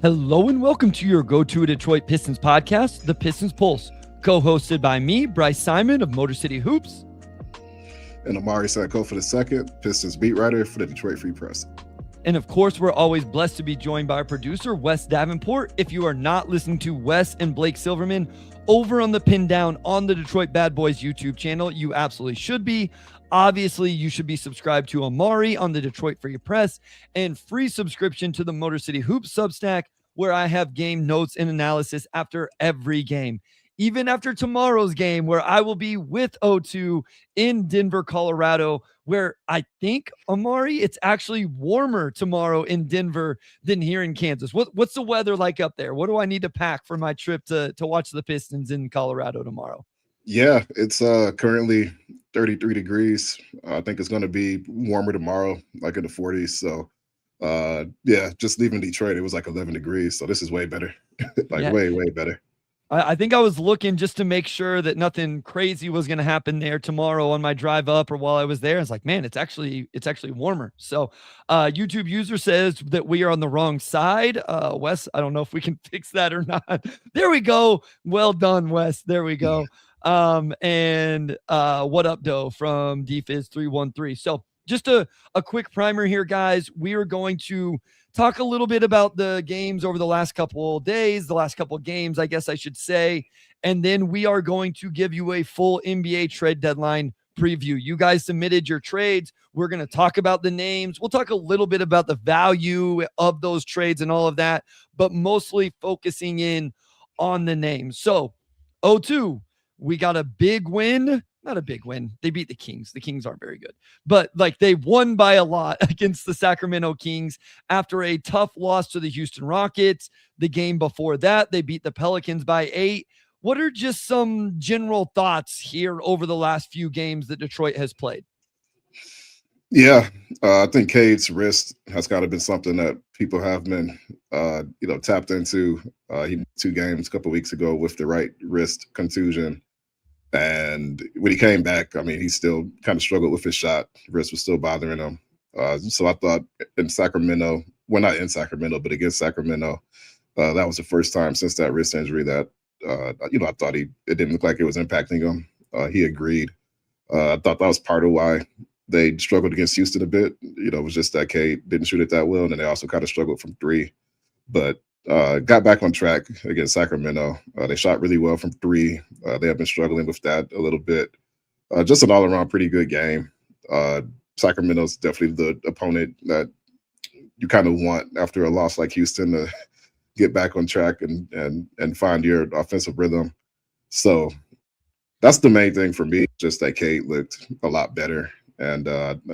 Hello and welcome to your go-to Detroit Pistons podcast, the Pistons Pulse, co-hosted by me, Bryce Simon of Motor City Hoops. And Omari Sankofa II, Pistons beat writer for the Detroit Free Press. And of course, we're always blessed to be joined by our producer, Wes Davenport. If you are not listening to Wes and Blake Silverman over on the Pin Down on the Detroit Bad Boys YouTube channel, you absolutely should be. Obviously, you should be subscribed to Omari on the Detroit Free Press and free subscription to the Motor City Hoops Substack, where I have game notes and analysis after every game. Even after tomorrow's game, where I will be with O2 in Denver, Colorado, where I think, Omari, it's actually warmer tomorrow in Denver than here in Kansas. What's the weather like up there? What do I need to pack for my trip to watch the Pistons in Colorado tomorrow? Yeah, it's currently 33 degrees. I think it's going to be warmer tomorrow, like in the 40s. So, yeah, just leaving Detroit, it was like 11 degrees. So this is way better, way better. I think I was looking just to make sure that nothing crazy was going to happen there tomorrow on my drive up or while I was there. It's like, man, it's actually warmer. So YouTube user says that we are on the wrong side. Wes, I don't know if we can fix that or not. There we go. Well done, Wes. There we go. And what up, Doe from DFizz313. So just a quick primer here, guys. We are going to talk a little bit about the games over the last couple of days, the last couple of games, I guess I should say. And then we are going to give you a full NBA trade deadline preview. You guys submitted your trades. We're going to talk about the names. We'll talk a little bit about the value of those trades and all of that, but mostly focusing in on the names. So, O2, we got a big win. Not a big win. They beat the Kings. The Kings aren't very good, but like they won by a lot against the Sacramento Kings after a tough loss to the Houston Rockets. The game before that, they beat the Pelicans by 8. What are just some general thoughts here over the last few games that Detroit has played? Yeah, I think Cade's wrist has got to be something that people have been, tapped into. He 2 games a couple of weeks ago with the right wrist contusion. And when he came back, I mean, he still kind of struggled with his shot. Wrist was still bothering him. So I thought in Sacramento, well, not in Sacramento, but against Sacramento, that was the first time since that wrist injury that, I thought it didn't look like it was impacting him. He agreed. I thought that was part of why they struggled against Houston a bit. It was just that Cade didn't shoot it that well, and then they also kind of struggled from 3. But got back on track against Sacramento. They shot really well from 3. They have been struggling with that a little bit. Just an all-around pretty good game. Sacramento's definitely the opponent that you kind of want after a loss like Houston to get back on track and find your offensive rhythm. So that's the main thing for me, just that Cade looked a lot better. And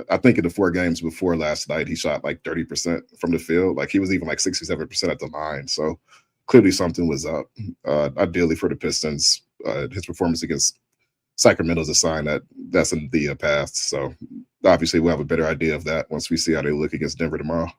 I think in the 4 games before last night, he shot like 30% from the field. Like he was even like 67% at the line. So clearly something was up. Ideally for the Pistons, his performance against Sacramento is a sign that that's in the past. So obviously we'll have a better idea of that once we see how they look against Denver tomorrow.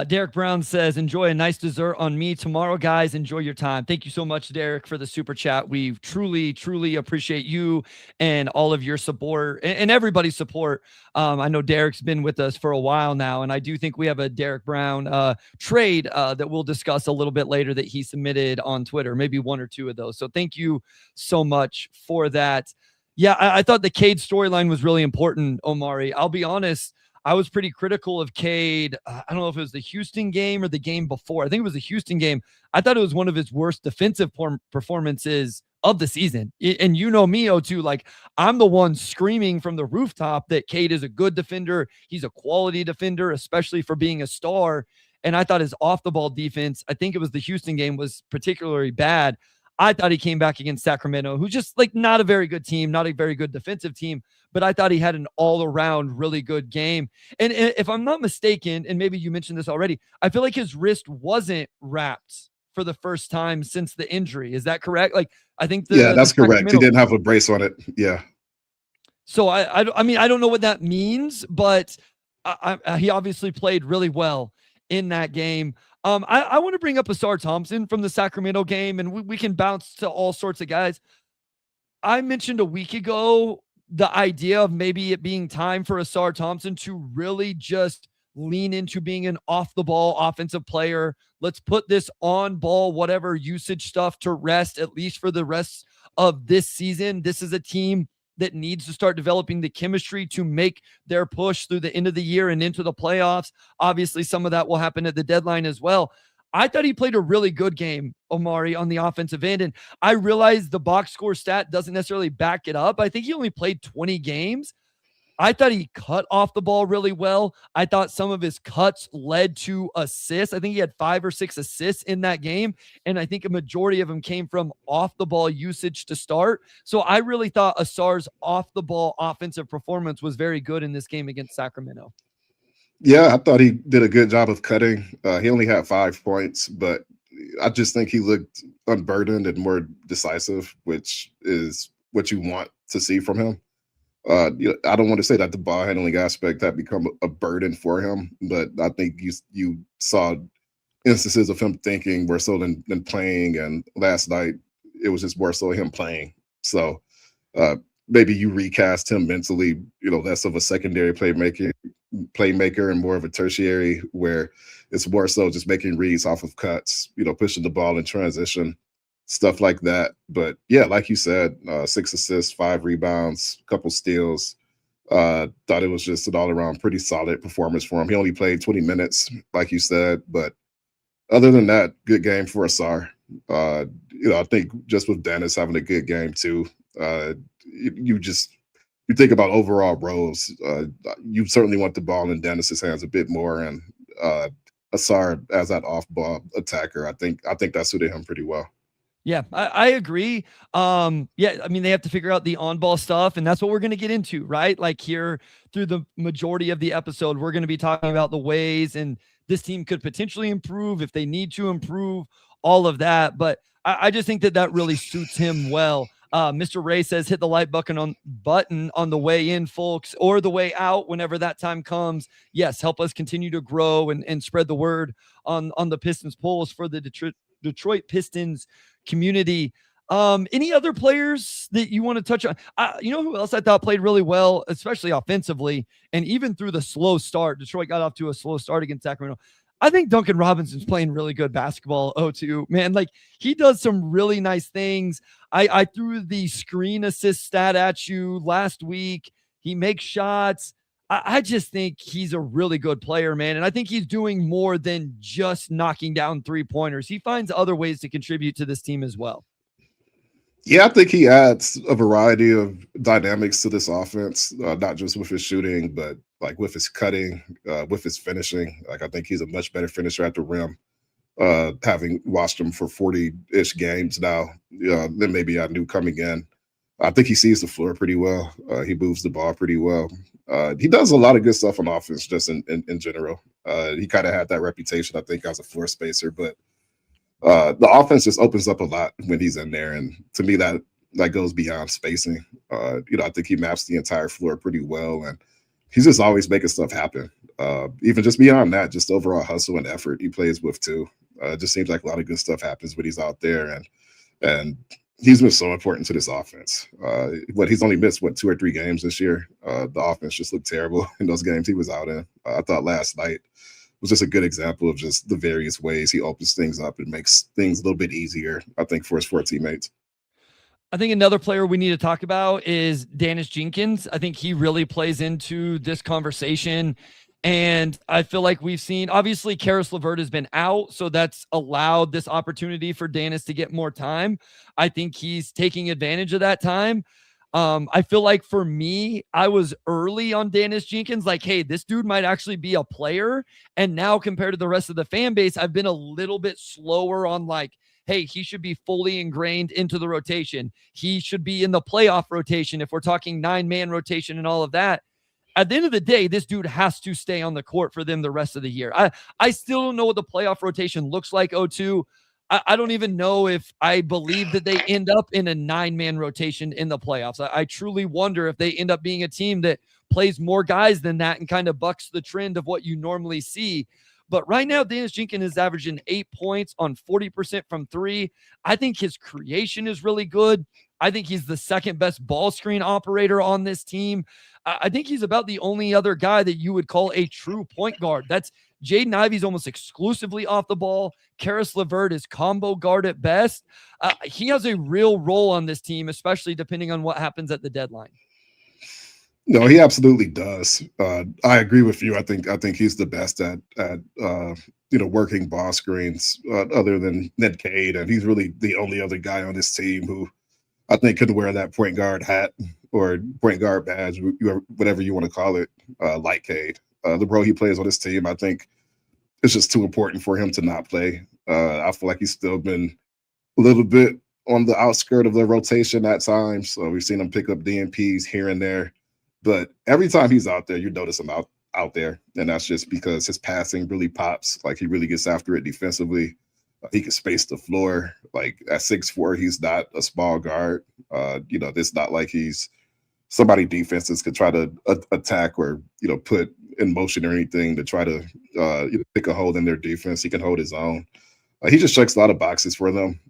Derek Brown says, enjoy a nice dessert on me tomorrow, guys. Enjoy your time. Thank you so much, Derek, for the super chat. We truly, truly appreciate you and all of your support and everybody's support. I know Derek's been with us for a while now, and I do think we have a Derek Brown trade that we'll discuss a little bit later that he submitted on Twitter, maybe 1 or 2 of those. So thank you so much for that. Yeah, I thought the Cade storyline was really important, Omari. I'll be honest. I was pretty critical of Cade. I don't know if it was the Houston game or the game before. I think it was the Houston game. I thought it was one of his worst defensive performances of the season. And you know me, O2, like I'm the one screaming from the rooftop that Cade is a good defender. He's a quality defender, especially for being a star. And I thought his off the ball defense, I think it was the Houston game, was particularly bad. I thought he came back against Sacramento, who's just like not a very good team, not a very good defensive team, but I thought he had an all-around really good game. And if I'm not mistaken, and maybe you mentioned this already, I feel like his wrist wasn't wrapped for the first time since the injury. Is that correct? Like, I think that's correct. He didn't have a brace on it. Yeah. So I mean, I don't know what that means, but he obviously played really well in that game. I want to bring up Ausar Thompson from the Sacramento game, and we can bounce to all sorts of guys. I mentioned a week ago the idea of maybe it being time for Ausar Thompson to really just lean into being an off the ball offensive player. Let's put this on ball, whatever usage stuff to rest, at least for the rest of this season. This is a team that needs to start developing the chemistry to make their push through the end of the year and into the playoffs. Obviously, some of that will happen at the deadline as well. I thought he played a really good game, Omari, on the offensive end. And I realize the box score stat doesn't necessarily back it up. I think he only played 20 games. I thought he cut off the ball really well. I thought some of his cuts led to assists. I think he had 5 or 6 assists in that game. And I think a majority of them came from off the ball usage to start. So I really thought Asar's off the ball offensive performance was very good in this game against Sacramento. Yeah, I thought he did a good job of cutting. He only had 5 points, but I just think he looked unburdened and more decisive, which is what you want to see from him. I don't want to say that the ball handling aspect had become a burden for him, but I think you saw instances of him thinking more so than playing. And last night, it was just more so him playing. So maybe you recast him mentally, less of a secondary playmaker and more of a tertiary, where it's more so just making reads off of cuts, pushing the ball in transition, stuff like that. But yeah, like you said, 6 assists, 5 rebounds, couple steals. Thought it was just an all-around pretty solid performance for him. He only played 20 minutes, like you said, but other than that, good game for Asar. I think just with Dennis having a good game too, you think about overall roles. You certainly want the ball in Dennis's hands a bit more, and Asar as that off-ball attacker, I think that suited him pretty well. Yeah, I agree. Yeah, I mean, they have to figure out the on-ball stuff, and that's what we're going to get into, right? Like here through the majority of the episode, we're going to be talking about the ways and this team could potentially improve if they need to improve, all of that. But I just think that really suits him well. Mr. Ray says, hit the like button on the way in, folks, or the way out whenever that time comes. Yes, help us continue to grow and spread the word on the Pistons Pulse for the Detroit Pistons community. Any other players that you want to touch on? Who else I thought played really well, especially offensively, and even through the slow start. Detroit got off to a slow start against Sacramento. I think Duncan Robinson's playing really good basketball. O2, man, like he does some really nice things. I threw the screen assist stat at you last week. He makes shots. I just think he's a really good player, man. And I think he's doing more than just knocking down 3-pointers. He finds other ways to contribute to this team as well. Yeah, I think he adds a variety of dynamics to this offense, not just with his shooting, but like with his cutting, with his finishing. Like I think he's a much better finisher at the rim, having watched him for 40-ish games now than maybe I knew coming in. I think he sees the floor pretty well. He moves the ball pretty well. He does a lot of good stuff on offense, just in general. He kind of had that reputation, I think, as a floor spacer, but the offense just opens up a lot when he's in there. And to me, that goes beyond spacing. I think he maps the entire floor pretty well, and he's just always making stuff happen. Even just beyond that, just overall hustle and effort he plays with too. It just seems like a lot of good stuff happens when he's out there, and he's been so important to this offense. He's only missed 2 or 3 games this year. The offense just looked terrible in those games he was out in. I thought last night was just a good example of just the various ways he opens things up and makes things a little bit easier, I think, for his 4 teammates. I think another player we need to talk about is Dennis Jenkins. I think he really plays into this conversation. And I feel like we've seen, obviously, Karis LeVert has been out, so that's allowed this opportunity for Dennis to get more time. I think he's taking advantage of that time. I feel like for me, I was early on Dennis Jenkins, like, hey, this dude might actually be a player. And now compared to the rest of the fan base, I've been a little bit slower on like, hey, he should be fully ingrained into the rotation. He should be in the playoff rotation if we're talking 9-man rotation and all of that. At the end of the day, this dude has to stay on the court for them the rest of the year. I still don't know what the playoff rotation looks like, O2. I don't even know if I believe that they end up in a 9-man rotation in the playoffs. I truly wonder if they end up being a team that plays more guys than that and kind of bucks the trend of what you normally see. But right now, Dennis Jenkins is averaging 8 points on 40% from 3. I think his creation is really good. I think he's the second best ball screen operator on this team. I think he's about the only other guy that you would call a true point guard. That's Jaden Ivey's almost exclusively off the ball. Karis LeVert is combo guard at best. He has a real role on this team, especially depending on what happens at the deadline. No, he absolutely does. I agree with you. I think he's the best at working ball screens, other than Ned Cade, and he's really the only other guy on this team who I think could wear that point guard hat or point guard badge, whatever you want to call it, like Cade. The role he plays on this team, I think it's just too important for him to not play. I feel like he's still been a little bit on the outskirt of the rotation at times. So we've seen him pick up DNPs here and there. But every time he's out there, you notice him out there. And that's just because his passing really pops. Like, he really gets after it defensively. He can space the floor. Like, at 6'4", he's not a small guard. It's not like he's somebody defenses could try to attack or, put in motion or anything to try to pick a hole in their defense. He can hold his own. He just checks a lot of boxes for them.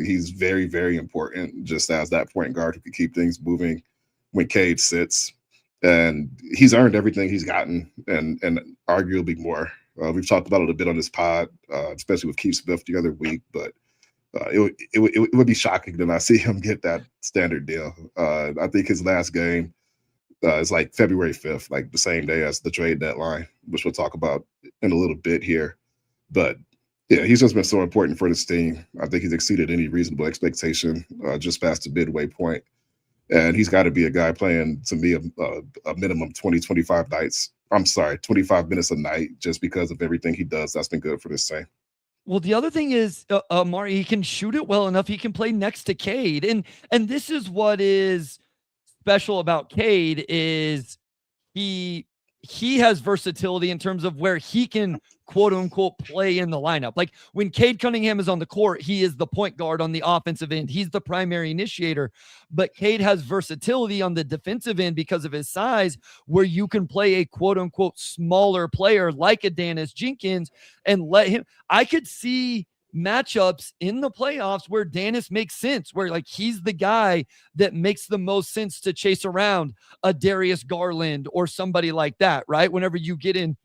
He's very, very important just as that point guard who can keep things moving when Cade sits. And he's earned everything he's gotten and arguably more. We've talked about it a bit on this pod, especially with Keith Smith the other week, but it would be shocking to not see him get that standard deal. I think his last game is like February 5th, like the same day as the trade deadline, which we'll talk about in a little bit here. But yeah, he's just been so important for this team. I think he's exceeded any reasonable expectation just past the midway point. And he's got to be a guy playing, to me, a minimum 25 minutes a night, just because of everything he does. That's been good for this team. Well, the other thing is, Omari, he can shoot it well enough. He can play next to Cade. And this is what is special about Cade is he has versatility in terms of where he can, quote unquote, play in the lineup. Like, when Cade Cunningham is on the court, he is the point guard on the offensive end. He's the primary initiator. But Cade has versatility on the defensive end because of his size, where you can play a, quote unquote, smaller player like a Dennis Jenkins and let him. I could see matchups in the playoffs where Dennis makes sense, where like he's the guy that makes the most sense to chase around a Darius Garland or somebody like that, right? Whenever you get in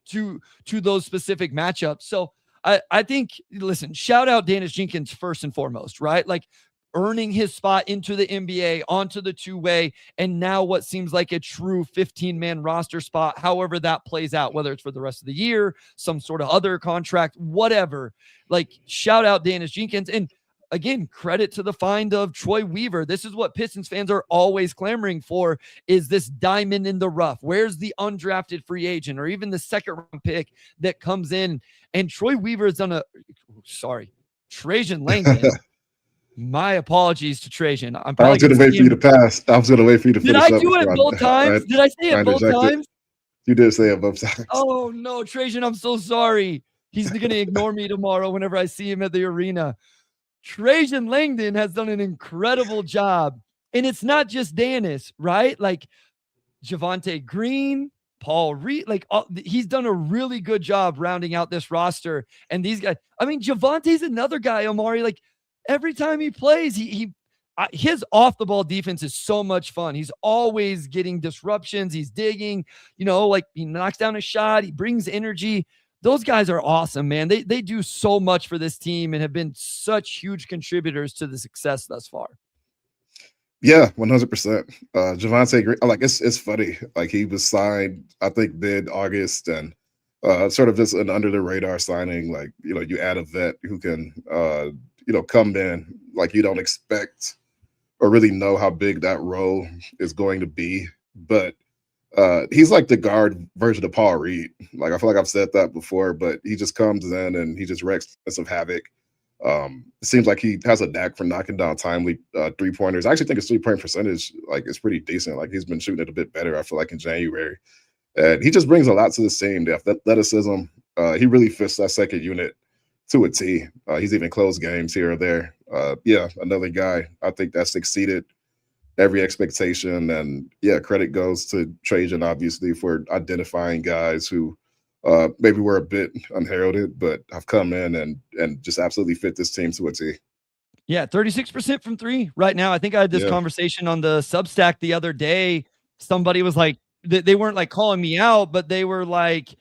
to those specific matchups. So I think, listen, shout out Dennis Jenkins first and foremost, right? Like, earning his spot into the NBA, onto the two-way, and now what seems like a true 15-man roster spot, however that plays out, whether it's for the rest of the year, some sort of other contract, whatever. Like, shout out Dennis Jenkins. And again, credit to the find of Troy Weaver. This is what Pistons fans are always clamoring for, is this diamond in the rough. Where's the undrafted free agent or even the second-round pick that comes in? And Troy Weaver has done Trajan Langdon. My apologies to Trajan. I was going to wait for you to pass. I was going to wait for you to finish. Did I do it both times? Did I say it both times? You did say it both times. Oh, no, Trajan, I'm so sorry. He's going to ignore me tomorrow whenever I see him at the arena. Trajan Langdon has done an incredible job. And it's not just Dennis, right? Like, Javonte Green, Paul Reed, like, he's done a really good job rounding out this roster. And these guys, I mean, Javonte's another guy, Omari, like, every time he plays, his off the ball defense is so much fun. He's always getting disruptions. He's digging, like, he knocks down a shot. He brings energy. Those guys are awesome, man. They do so much for this team and have been such huge contributors to the success thus far. Yeah, 100%. Javonte Green, like, it's funny. Like, he was signed, I think, mid-August, and sort of just an under the radar signing. Like, you add a vet who can come in, like, you don't expect or really know how big that role is going to be. But he's like the guard version of Paul Reed. Like, I feel like I've said that before, but he just comes in and he just wreaks some havoc. It seems like he has a knack for knocking down timely three-pointers. I actually think his three-point percentage, like, is pretty decent. Like, he's been shooting it a bit better, I feel like, in January. And he just brings a lot to the team. The athleticism. He really fits that second unit to a T. He's even closed games here or there. Yeah, another guy I think that's exceeded every expectation. And yeah, credit goes to Trajan, obviously, for identifying guys who maybe were a bit unheralded, but have come in and just absolutely fit this team to a T. Yeah, 36% from three right now. I think I had this Yeah. conversation on the Substack the other day. Somebody was like, they weren't like calling me out, but they were like,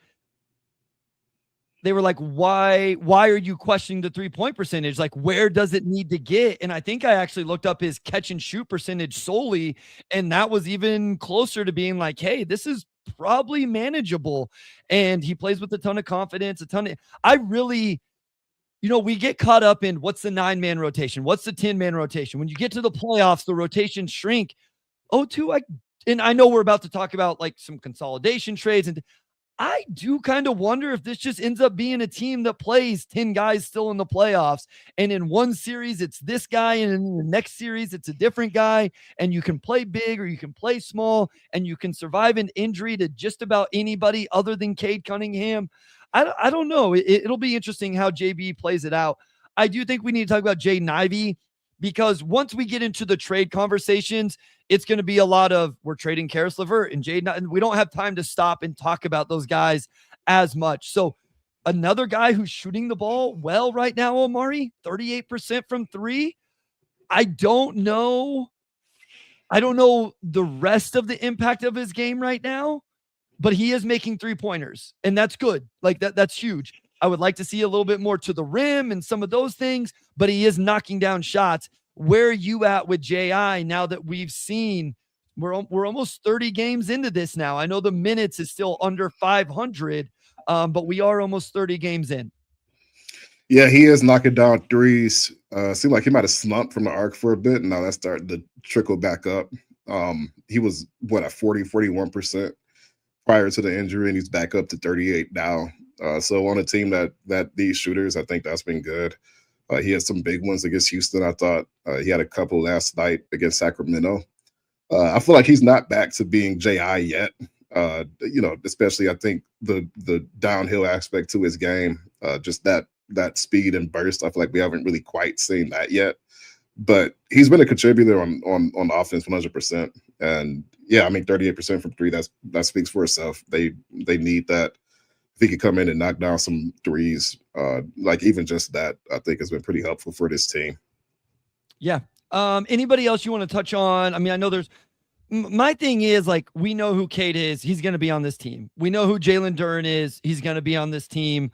why are you questioning the 3-point percentage? Like, where does it need to get? And I think I actually looked up his catch and shoot percentage solely, and that was even closer to being like, hey, this is probably manageable. And he plays with a ton of confidence, I really, we get caught up in what's the 9-man rotation, what's the 10-man rotation. When you get to the playoffs, the rotations shrink. Oh, two, and I know we're about to talk about like some consolidation trades, and I do kind of wonder if this just ends up being a team that plays 10 guys still in the playoffs. And in one series, it's this guy. And in the next series, it's a different guy. And you can play big or you can play small and you can survive an injury to just about anybody other than Cade Cunningham. I don't know. It'll be interesting how JB plays it out. I do think we need to talk about Jaden Ivey, because once we get into the trade conversations, it's going to be a lot of we're trading Karis LeVert and Jaden, and we don't have time to stop and talk about those guys as much. So another guy who's shooting the ball well right now, Omari, 38% from three. I don't know the rest of the impact of his game right now, but he is making 3-pointers, and that's good. Like that's huge. I would like to see a little bit more to the rim and some of those things, but he is knocking down shots. Where are you at with JI now that we've seen we're almost 30 games into this now? I know the minutes is still under 500, but we are almost 30 games in. Yeah, he is knocking down threes. Seemed like he might have slumped from the arc for a bit, and now that's starting to trickle back up. He was at 41% prior to the injury, and he's back up to 38 now. So on a team that these shooters, I think that's been good. He had some big ones against Houston. I thought he had a couple last night against Sacramento. I feel like he's not back to being JI yet. Especially I think the downhill aspect to his game, just that speed and burst. I feel like we haven't really quite seen that yet. But he's been a contributor on offense 100%. And yeah, I mean 38% from three, that speaks for itself. They need that. If he could come in and knock down some threes, like even just that, I think has been pretty helpful for this team. Yeah. Anybody else you want to touch on? I mean, I know my thing is, like, we know who Cade is. He's going to be on this team. We know who Jalen Duren is. He's going to be on this team.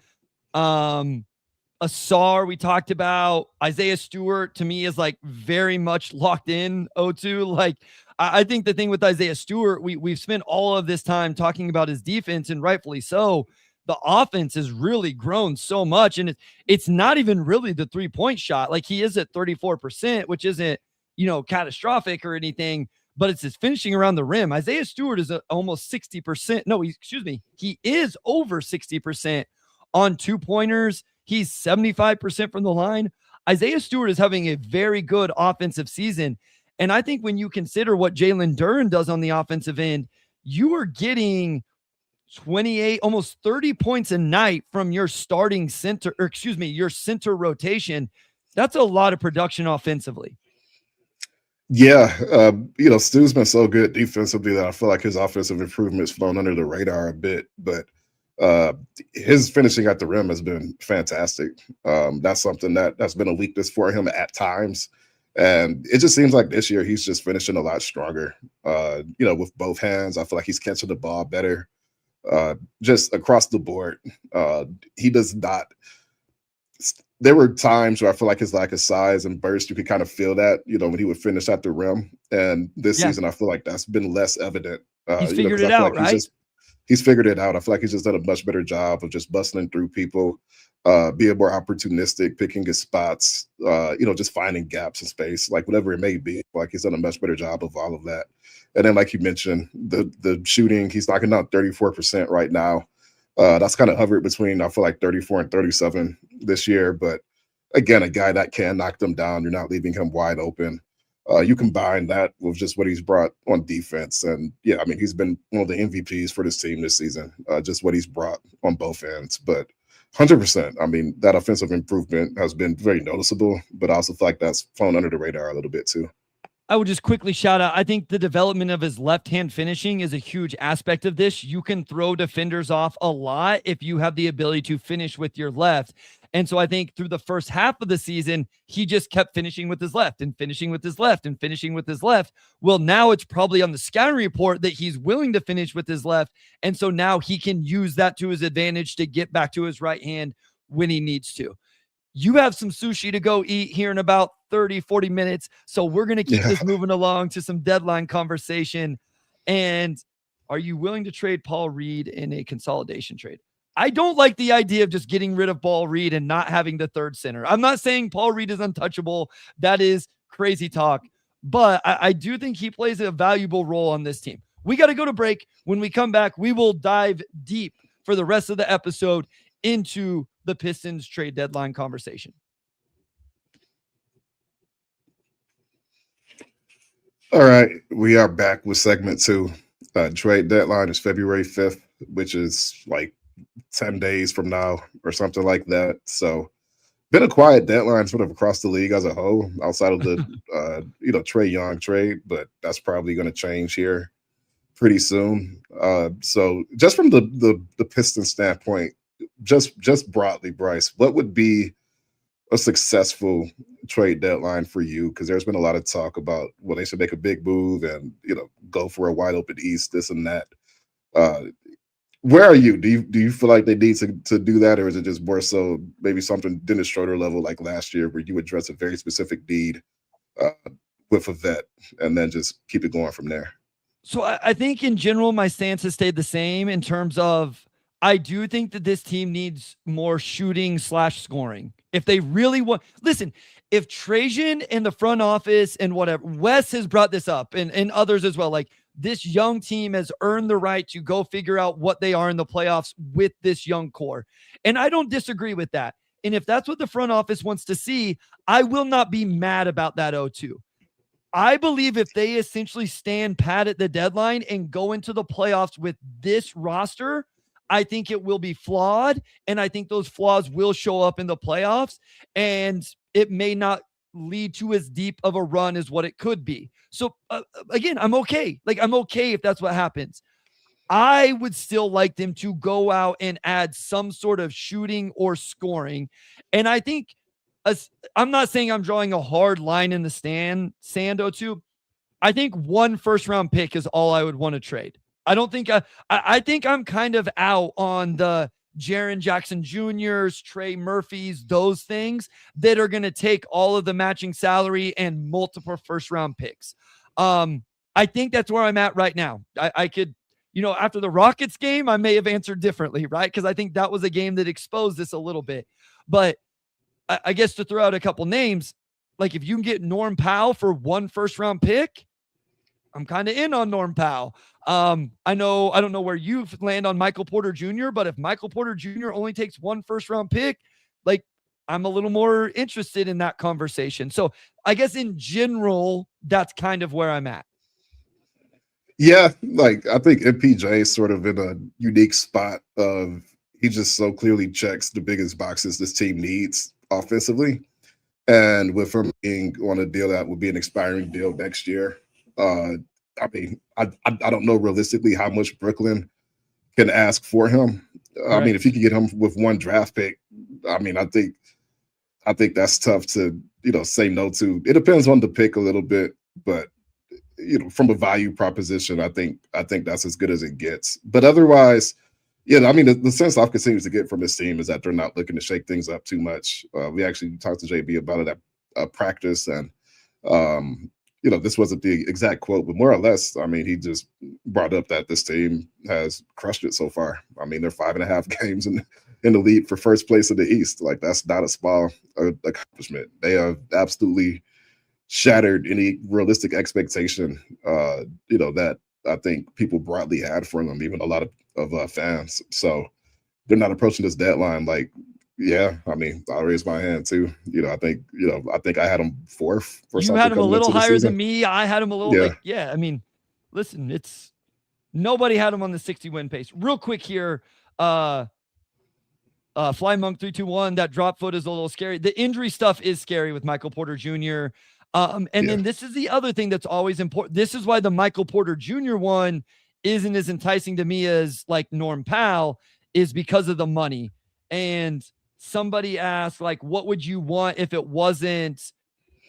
Asar, we talked about. Isaiah Stewart, to me, is like very much locked in. O2, like, I think the thing with Isaiah Stewart, we've spent all of this time talking about his defense, and rightfully so. The offense has really grown so much, and it's not even really the 3-point shot. Like, he is at 34%, which isn't, catastrophic or anything, but it's his finishing around the rim. Isaiah Stewart is almost 60%. No, he is over 60% on 2-pointers. He's 75% from the line. Isaiah Stewart is having a very good offensive season. And I think when you consider what Jalen Duren does on the offensive end, you are getting 28, almost 30 points a night from your starting center, your center rotation. That's a lot of production offensively. Yeah, Stu's been so good defensively that I feel like his offensive improvement's flown under the radar a bit, but his finishing at the rim has been fantastic. That's something that's been a weakness for him at times. And it just seems like this year he's just finishing a lot stronger, with both hands. I feel like he's catching the ball better. Just across the board. He does not. There were times where I feel like his lack of size and burst, you could kind of feel that, when he would finish at the rim. And this season, I feel like that's been less evident. He's figured it out, right? He's figured it out. I feel like he's just done a much better job of just bustling through people, being more opportunistic, picking his spots, just finding gaps in space, like whatever it may be. Like he's done a much better job of all of that. And then, like you mentioned, the shooting, he's knocking out 34% right now. That's kind of hovered between, I feel like 34 and 37 this year. But again, a guy that can knock them down, you're not leaving him wide open. You combine that with just what he's brought on defense. And yeah, I mean, he's been one of the MVPs for this team this season, just what he's brought on both ends. But 100%, I mean, that offensive improvement has been very noticeable, but I also feel like that's flown under the radar a little bit too. I would just quickly shout out, I think the development of his left-hand finishing is a huge aspect of this. You can throw defenders off a lot if you have the ability to finish with your left. And so I think through the first half of the season, he just kept finishing with his left and finishing with his left and finishing with his left. Well, now it's probably on the scouting report that he's willing to finish with his left. And so now he can use that to his advantage to get back to his right hand when he needs to. You have some sushi to go eat here in about 30, 40 minutes. So we're going to keep this moving along to some deadline conversation. And are you willing to trade Paul Reed in a consolidation trade? I don't like the idea of just getting rid of Paul Reed and not having the third center. I'm not saying Paul Reed is untouchable. That is crazy talk. But I do think he plays a valuable role on this team. We got to go to break. When we come back, we will dive deep for the rest of the episode into the Pistons trade deadline conversation. All right, we are back with segment 2. Trade deadline is February 5th, which is like 10 days from now or something like that. So been a quiet deadline sort of across the league as a whole, outside of the Trae Young trade, but that's probably going to change here pretty soon. So just from the Pistons standpoint, just broadly, Bryce, what would be a successful trade deadline for you? Because there's been a lot of talk about, well, they should make a big move and go for a wide open East, this and that. Where are you? Do you feel like they need to do that, or is it just more so maybe something Dennis Schroeder level like last year, where you address a very specific need with a vet and then just keep it going from there? So I think in general, my stance has stayed the same in terms of, I do think that this team needs more shooting / scoring. If they really want, listen, if Trajan and the front office and whatever, Wes has brought this up and others as well, like this young team has earned the right to go figure out what they are in the playoffs with this young core. And I don't disagree with that. And if that's what the front office wants to see, I will not be mad about that 0-2. I believe if they essentially stand pat at the deadline and go into the playoffs with this roster, I think it will be flawed, and I think those flaws will show up in the playoffs, and it may not lead to as deep of a run as what it could be. So again, I'm okay. Like, I'm okay if that's what happens. I would still like them to go out and add some sort of shooting or scoring. And I think I'm not saying I'm drawing a hard line in the sand, 0-2. I think 1 first-round pick is all I would want to trade. I don't think I think I'm kind of out on the Jaren Jackson Jr.'s, Trey Murphy's, those things that are going to take all of the matching salary and multiple first-round picks. I think that's where I'm at right now. I could, after the Rockets game, I may have answered differently, right? Because I think that was a game that exposed this a little bit. But I guess to throw out a couple names, like if you can get Norm Powell for 1 first-round pick, I'm kind of in on Norm Powell. I don't know where you land on Michael Porter Jr., but if Michael Porter Jr. only takes 1 first-round pick, like I'm a little more interested in that conversation. So I guess in general, that's kind of where I'm at. Yeah, like I think MPJ is sort of in a unique spot of he just so clearly checks the biggest boxes this team needs offensively. And with him being on a deal that would be an expiring deal next year, I mean, I don't know realistically how much Brooklyn can ask for him. I mean, if you can get him with 1 draft pick, I mean, I think that's tough to say no to. It depends on the pick a little bit, but from a value proposition, I think that's as good as it gets. But otherwise, I mean, the sense I've continued to get from this team is that they're not looking to shake things up too much. We actually talked to JB about it at practice, and this wasn't the exact quote, but more or less, I mean, he just brought up that this team has crushed it so far. I mean, they're 5.5 games in the lead for first place in the East. Like, that's not a small accomplishment. They have absolutely shattered any realistic expectation, that I think people broadly had for them, even a lot of fans. So they're not approaching this deadline like, yeah, I mean, I'll raise my hand too. I think I had him 4th or something. You had him a little higher than me. I had him a little I mean, listen, it's nobody had him on the 60-win pace. Real quick here, Fly Monk 321, that drop foot is a little scary. The injury stuff is scary with Michael Porter Jr. Then this is the other thing that's always important. This is why the Michael Porter Jr. one isn't as enticing to me as like Norm Powell, is because of the money. And somebody asked, like, what would you want if it wasn't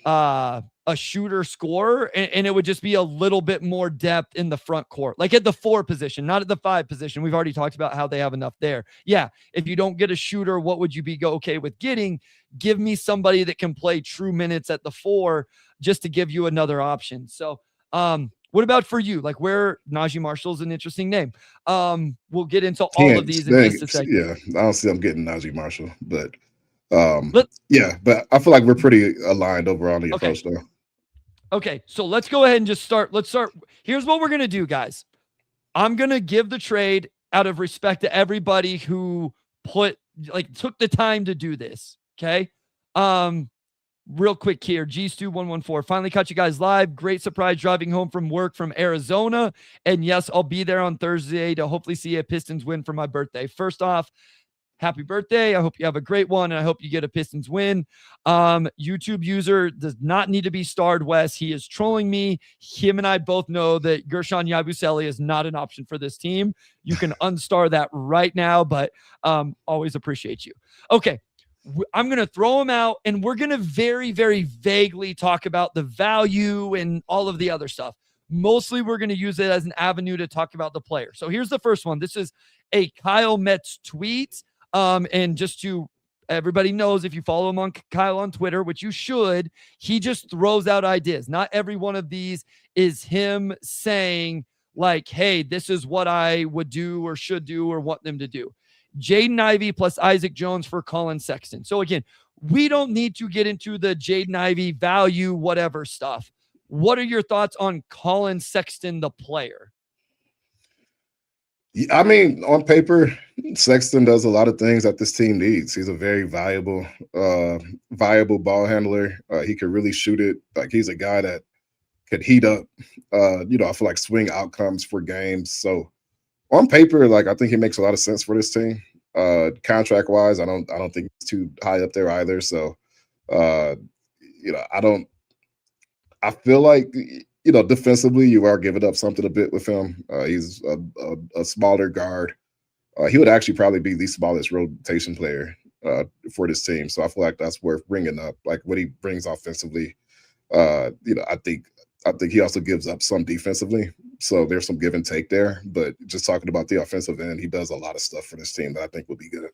a shooter scorer, and it would just be a little bit more depth in the front court, like at the 4 position, not at the 5 position. We've already talked about how they have enough there. Yeah, if you don't get a shooter, what would you be okay with getting? Give me somebody that can play true minutes at the 4, just to give you another option. So what about for you? Like, where Naji Marshall's an interesting name. We'll get into all of these in just a second. Yeah, I don't see I'm getting Naji Marshall, but Let, yeah, but I feel like we're pretty aligned overall on the approach though. Okay, so let's go ahead and just start. Let's start. Here's what we're going to do, guys. I'm going to give the trade out of respect to everybody who took the time to do this. Okay. Real quick here. GStew114. Finally caught you guys live. Great surprise driving home from work from Arizona. And yes, I'll be there on Thursday to hopefully see a Pistons win for my birthday. First off, happy birthday. I hope you have a great one, and I hope you get a Pistons win. YouTube user does not need to be starred, Wes. He is trolling me. Him and I both know that Gershon Yabusele is not an option for this team. You can unstar that right now, but always appreciate you. Okay, I'm going to throw him out, and we're going to very, very vaguely talk about the value and all of the other stuff. Mostly, we're going to use it as an avenue to talk about the player. So here's the first one. This is a Kyle Metz tweet. And just to everybody knows, if you follow him on Kyle on Twitter, which you should, he just throws out ideas. Not every one of these is him saying like, hey, this is what I would do or should do or want them to do. Jaden Ivey plus Isaac Jones for Colin Sexton. So again, we don't need to get into the Jaden Ivey value, whatever stuff. What are your thoughts on Colin Sexton, the player? I mean, on paper, Sexton does a lot of things that this team needs. He's a very viable ball handler. He could really shoot it. Like, he's a guy that could heat up, I feel like swing outcomes for games. So on paper, like, I think he makes a lot of sense for this team. Contract wise, I don't think he's too high up there either. So, I feel like, defensively, you are giving up something a bit with him. He's a smaller guard. He would actually probably be the smallest rotation player for this team. So I feel like that's worth bringing up. Like, what he brings offensively, I think he also gives up some defensively. So there's some give and take there. But just talking about the offensive end, he does a lot of stuff for this team that I think would be good.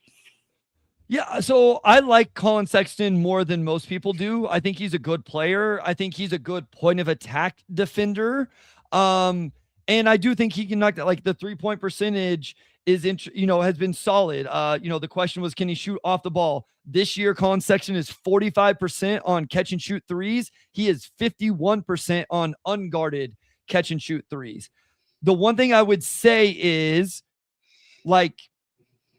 Yeah, so I like Colin Sexton more than most people do. I think he's a good player. I think he's a good point of attack defender. And I do think he can knock that. Like, the 3-point percentage is, has been solid. The question was, can he shoot off the ball? This year, Colin Sexton is 45% on catch and shoot threes. He is 51% on unguarded catch and shoot threes. The one thing I would say is, like,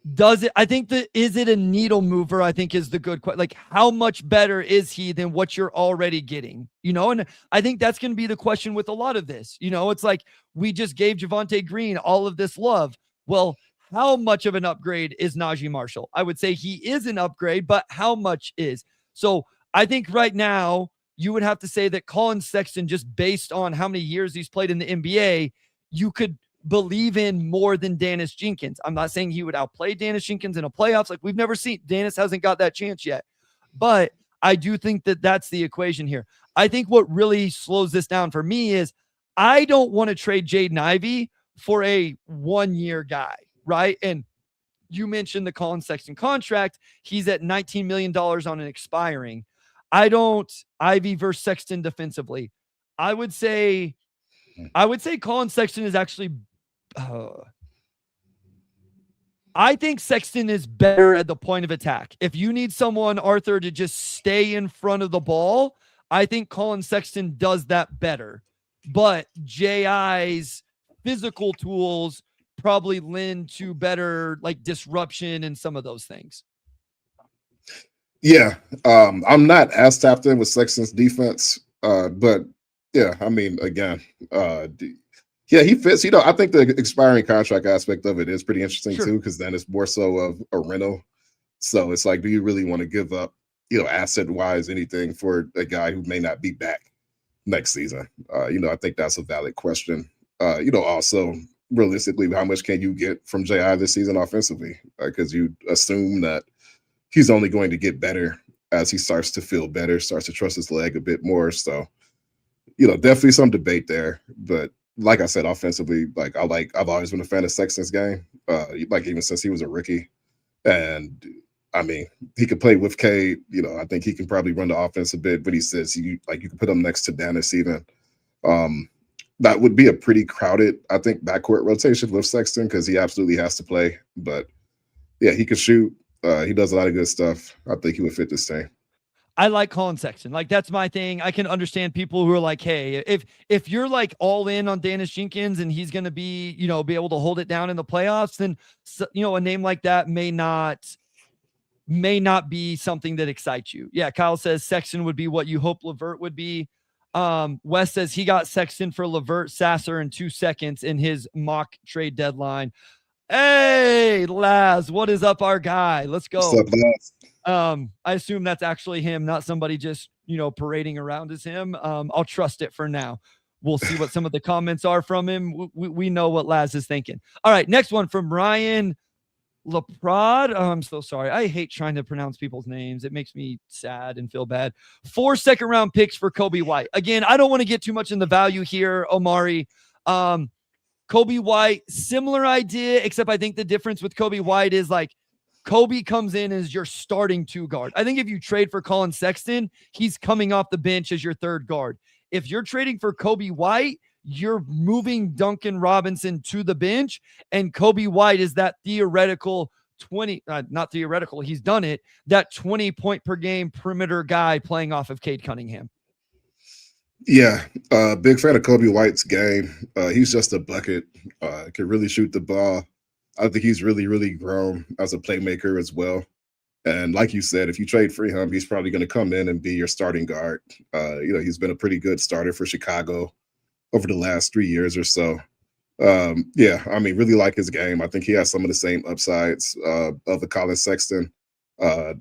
is it a needle mover? I think is the good question. Like, how much better is he than what you're already getting? And I think that's going to be the question with a lot of this. It's like, we just gave Javonte Green all of this love. Well, how much of an upgrade is Naji Marshall? I would say he is an upgrade, but how much is? So I think right now you would have to say that Colin Sexton, just based on how many years he's played in the NBA, you could believe in more than Dennis Jenkins. I'm not saying he would outplay Dennis Jenkins in a playoffs. Like, we've never seen. Dennis hasn't got that chance yet. But I do think that that's the equation here. I think what really slows this down for me is I don't want to trade Jaden Ivey for a 1-year guy, right? And you mentioned the Colin Sexton contract. He's at $19 million on an expiring. Ivey versus Sexton defensively. I would say Colin Sexton is actually I think Sexton is better at the point of attack. If you need someone, Arthur, to just stay in front of the ball, I think Colin Sexton does that better. But J.I.'s physical tools probably lend to better, like, disruption and some of those things. Yeah. I'm not as tapped in with Sexton's defense, but yeah, I mean, again, yeah, he fits. I think the expiring contract aspect of it is pretty interesting too, because then it's more so of a rental. So it's like, do you really want to give up, asset wise, anything for a guy who may not be back next season? I think that's a valid question. Also realistically, how much can you get from J.I. this season offensively? Because you assume that he's only going to get better as he starts to feel better, starts to trust his leg a bit more. So, definitely some debate there. But like I said, offensively, I've always been a fan of Sexton's game. Even since he was a rookie. And I mean, he could play with Cade. I think he can probably run the offense a bit, but he says you can put him next to Dennis even. That would be a pretty crowded, I think, backcourt rotation with Sexton because he absolutely has to play. But yeah, he can shoot. He does a lot of good stuff. I think he would fit this team. I like Colin Sexton. Like, that's my thing. I can understand people who are like, hey, if you're like all in on Dennis Jenkins and he's going to be, be able to hold it down in the playoffs, then, a name like that may not be something that excites you. Yeah. Kyle says Sexton would be what you hope LeVert would be. Wes says he got Sexton for LeVert Sasser in 2 seconds in his mock trade deadline. Hey, Laz, what is up, our guy? Let's go. What's up, Laz? I assume that's actually him, not somebody just, parading around as him. I'll trust it for now. We'll see what some of the comments are from him. We know what Laz is thinking. All right, next one from Ryan Laprade. Oh, I'm so sorry. I hate trying to pronounce people's names. It makes me sad and feel bad. 4 second-round picks for Coby White. Again, I don't want to get too much in the value here, Omari. Coby White, similar idea, except I think the difference with Coby White is like Coby comes in as your starting 2 guard. I think if you trade for Colin Sexton, he's coming off the bench as your 3rd guard. If you're trading for Coby White, you're moving Duncan Robinson to the bench, and Coby White is that theoretical 20, not theoretical, he's done it, that 20 point per game perimeter guy playing off of Cade Cunningham. Yeah, big fan of Coby White's game. He's just a bucket, can really shoot the ball. I think he's really, really grown as a playmaker as well. And like you said, if you trade for him, he's probably going to come in and be your starting guard. He's been a pretty good starter for Chicago over the last 3 years or so. Really like his game. I think he has some of the same upsides of the Colin Sexton.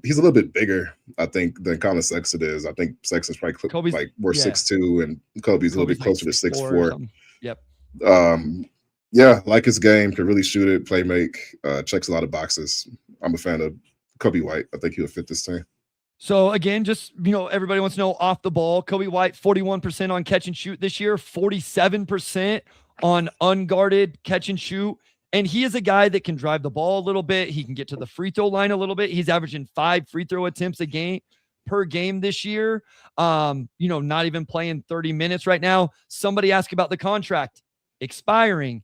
He's a little bit bigger, I think, than Colin Sexton is. I think Sexton's probably like more 6'2", and Kobe's a little bit closer to 6'4". Yep. Like his game, can really shoot it, play make, checks a lot of boxes. I'm a fan of Coby White. I think he'll fit this team. So again, just, everybody wants to know off the ball. Coby White, 41% on catch and shoot this year, 47% on unguarded catch and shoot. And he is a guy that can drive the ball a little bit. He can get to the free throw line a little bit. He's averaging 5 free throw attempts per game this year. Not even playing 30 minutes right now. Somebody asked about the contract expiring,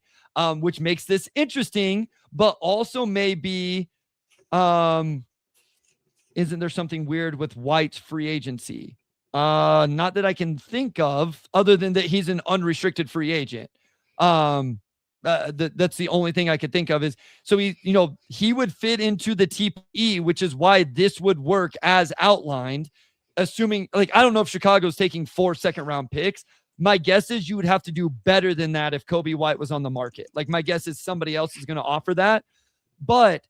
which makes this interesting, but also maybe, isn't there something weird with White's free agency? Not that I can think of, other than that he's an unrestricted free agent. That's the only thing I could think of is, so he would fit into the TPE, which is why this would work as outlined, assuming, I don't know if Chicago's taking 4 second-round picks. My guess is you would have to do better than that if Coby White was on the market. My guess is somebody else is going to offer that. But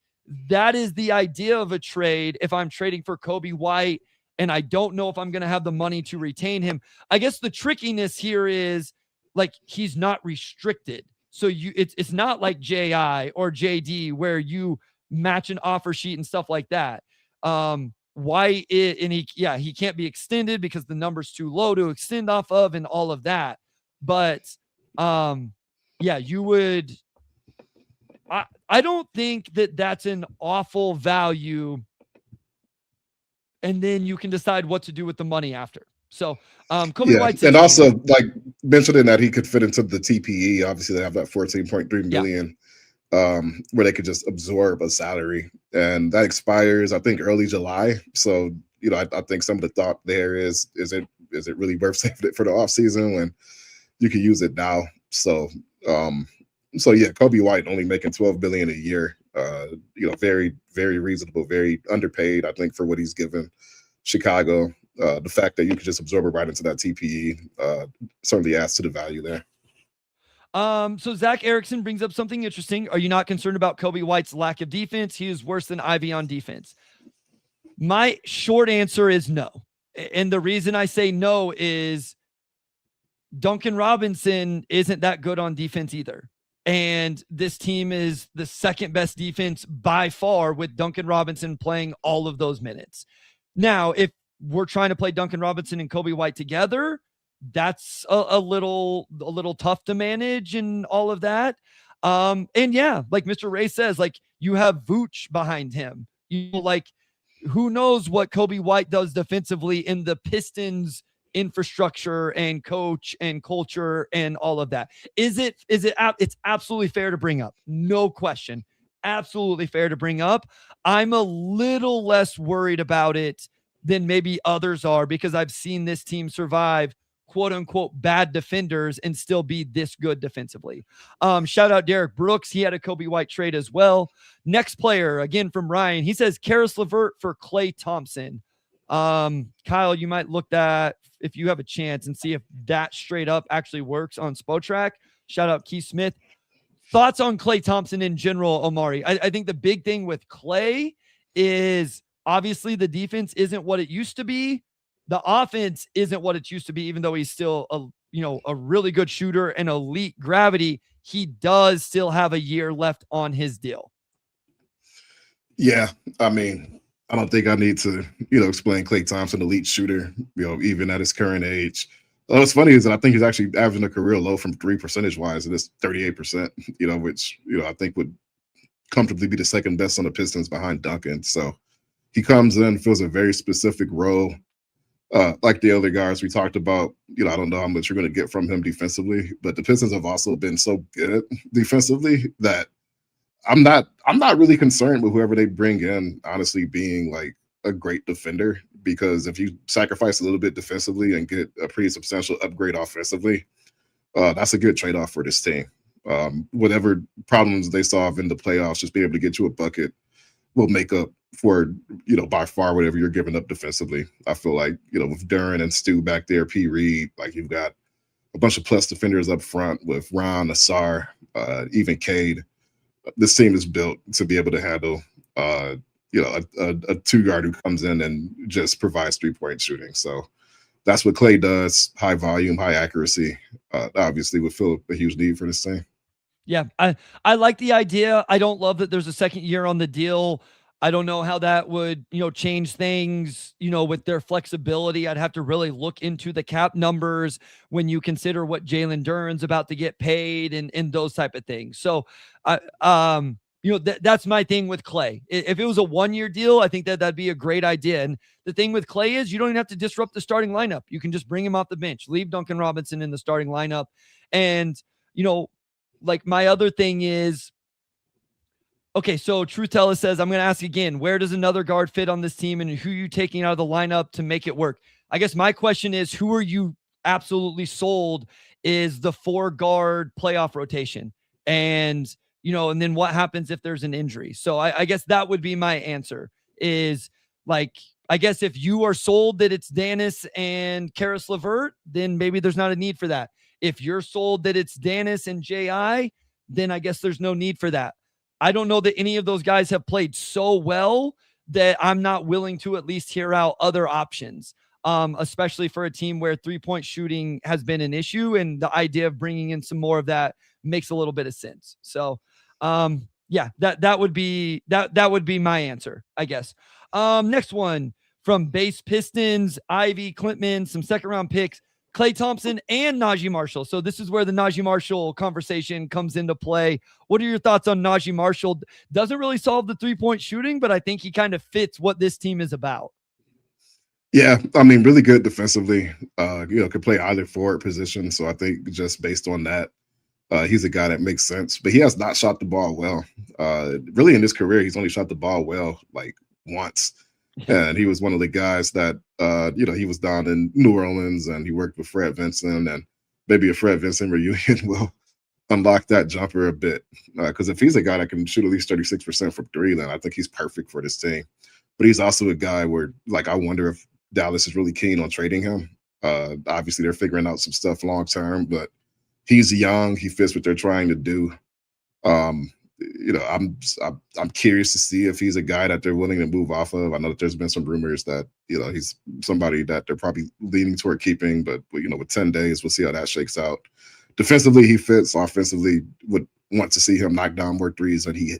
that is the idea of a trade. If I'm trading for Coby White and I don't know if I'm going to have the money to retain him, I guess the trickiness here is he's not restricted. So it's not like JI or JD where you match an offer sheet and stuff like that. He can't be extended because the number's too low to extend off of and all of that. But you would. I don't think that's an awful value. And then you can decide what to do with the money after. So, Coby White's and also mentioning that he could fit into the TPE. Obviously, they have that 14.3 million, where they could just absorb a salary, and that expires, I think, early July. So, I think some of the thought there is it really worth saving it for the off season when you can use it now? So, Coby White only making $12 billion a year. Very, very reasonable, very underpaid, I think, for what he's given Chicago. The fact that you could just absorb it right into that TPE certainly adds to the value there. So Zach Erickson brings up something interesting. Are you not concerned about Coby White's lack of defense? He is worse than Ivey on defense. My short answer is no. And the reason I say no is Duncan Robinson isn't that good on defense either. And this team is the second best defense by far, with Duncan Robinson playing all of those minutes. Now, if we're trying to play Duncan Robinson and Coby White together, that's a little tough to manage and all of that. And yeah, like Mr. Ray says, like, you have Vooch behind him. You know, like, who knows what Coby White does defensively in the Pistons infrastructure and coach and culture and all of that. It's absolutely fair to bring up. No question. Absolutely fair to bring up. I'm a little less worried about it than maybe others are, because I've seen this team survive quote unquote bad defenders and still be this good defensively. Shout out Derek Brooks. He had a Coby White trade as well. Next player, again from Ryan, he says Karis LeVert for Klay Thompson. Kyle, you might look that if you have a chance and see if that straight up actually works on Spotrac. Shout out Keith Smith. Thoughts on Klay Thompson in general, Omari? I think the big thing with Klay is obviously the defense isn't what it used to be. The offense isn't what it used to be, even though he's still a really good shooter and elite gravity. He does still have a year left on his deal. Yeah, I mean, I don't think I need to, explain Klay Thompson, elite shooter, even at his current age. What's funny is that I think he's actually averaging a career low from 3 percentage wise, and it's 38%, which, I think would comfortably be the second best on the Pistons behind Duncan. So he comes in, fills a very specific role. Like the other guys we talked about, I don't know how much you're going to get from him defensively, but the Pistons have also been so good defensively that I'm not really concerned with whoever they bring in, honestly, being like a great defender, because if you sacrifice a little bit defensively and get a pretty substantial upgrade offensively, that's a good trade-off for this team. Whatever problems they solve in the playoffs, just being able to get you a bucket will make up for, by far whatever you're giving up defensively. I feel like, with Duren and Stu back there, P. Reed, like you've got a bunch of plus defenders up front with Ron, Asar, even Cade. This team is built to be able to handle, a 2-guard who comes in and just provides 3-point shooting. So that's what Klay does. High volume, high accuracy. Obviously would fill a huge need for this team. Yeah, I like the idea. I don't love that there's a second year on the deal. I don't know how that would, change things, with their flexibility. I'd have to really look into the cap numbers when you consider what Jalen Duren's about to get paid and those type of things. So, that's my thing with Klay. If it was a 1-year deal, I think that'd be a great idea. And the thing with Klay is you don't even have to disrupt the starting lineup. You can just bring him off the bench, leave Duncan Robinson in the starting lineup. And, like my other thing is, okay, so Truth Teller says, I'm going to ask again, where does another guard fit on this team and who are you taking out of the lineup to make it work? I guess my question is, who are you absolutely sold is the 4-guard playoff rotation? And, and then what happens if there's an injury? So I guess that would be my answer is, like, I guess if you are sold that it's Danis and Karis LeVert, then maybe there's not a need for that. If you're sold that it's Danis and J.I., then I guess there's no need for that. I don't know that any of those guys have played so well that I'm not willing to at least hear out other options, especially for a team where 3-point shooting has been an issue, and the idea of bringing in some more of that makes a little bit of sense. So, that would be my answer, I guess. Next one from base Pistons, Ivy, Clintman, some second-round picks. Klay Thompson and Naji Marshall. So this is where the Naji Marshall conversation comes into play. What are your thoughts on Naji Marshall? Doesn't really solve the 3-point shooting, but I think he kind of fits what this team is about. Yeah, I mean, really good defensively. Could play either forward position. So I think just based on that, he's a guy that makes sense. But he has not shot the ball well. Really in his career, he's only shot the ball well like once. And he was one of the guys that, he was down in New Orleans and he worked with Fred Vinson, and maybe a Fred Vinson reunion will unlock that jumper a bit. Because if he's a guy that can shoot at least 36% from 3, then I think he's perfect for this team. But he's also a guy where, like, I wonder if Dallas is really keen on trading him. Obviously, they're figuring out some stuff long term, but he's young. He fits what they're trying to do. I'm curious to see if he's a guy that they're willing to move off of. I know that there's been some rumors that, he's somebody that they're probably leaning toward keeping, but with 10 days, we'll see how that shakes out. Defensively, he fits. Offensively, would want to see him knock down more threes than he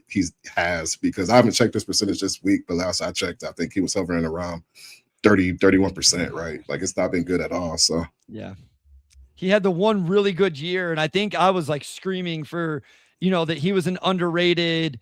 has, because I haven't checked his percentage this week, but last I checked, I think he was hovering around 31%, right? Like, it's not been good at all. So Yeah. He had the one really good year, and I think I was like screaming for, that he was an underrated,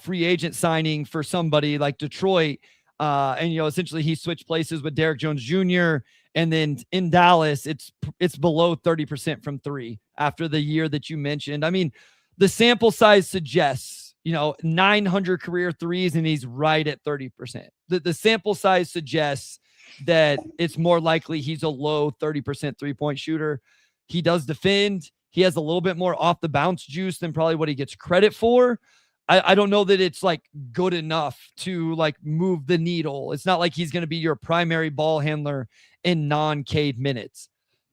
free agent signing for somebody like Detroit. And essentially he switched places with Derrick Jones Jr. And then in Dallas, it's below 30% from three after the year that you mentioned. I mean, the sample size suggests, 900 career threes, and he's right at 30%. The sample size suggests that it's more likely he's a low 30% three-point shooter. He does defend. He has a little bit more off the bounce juice than probably what he gets credit for. I don't know that it's like good enough to like move the needle. It's not like he's going to be your primary ball handler in non-Cade minutes.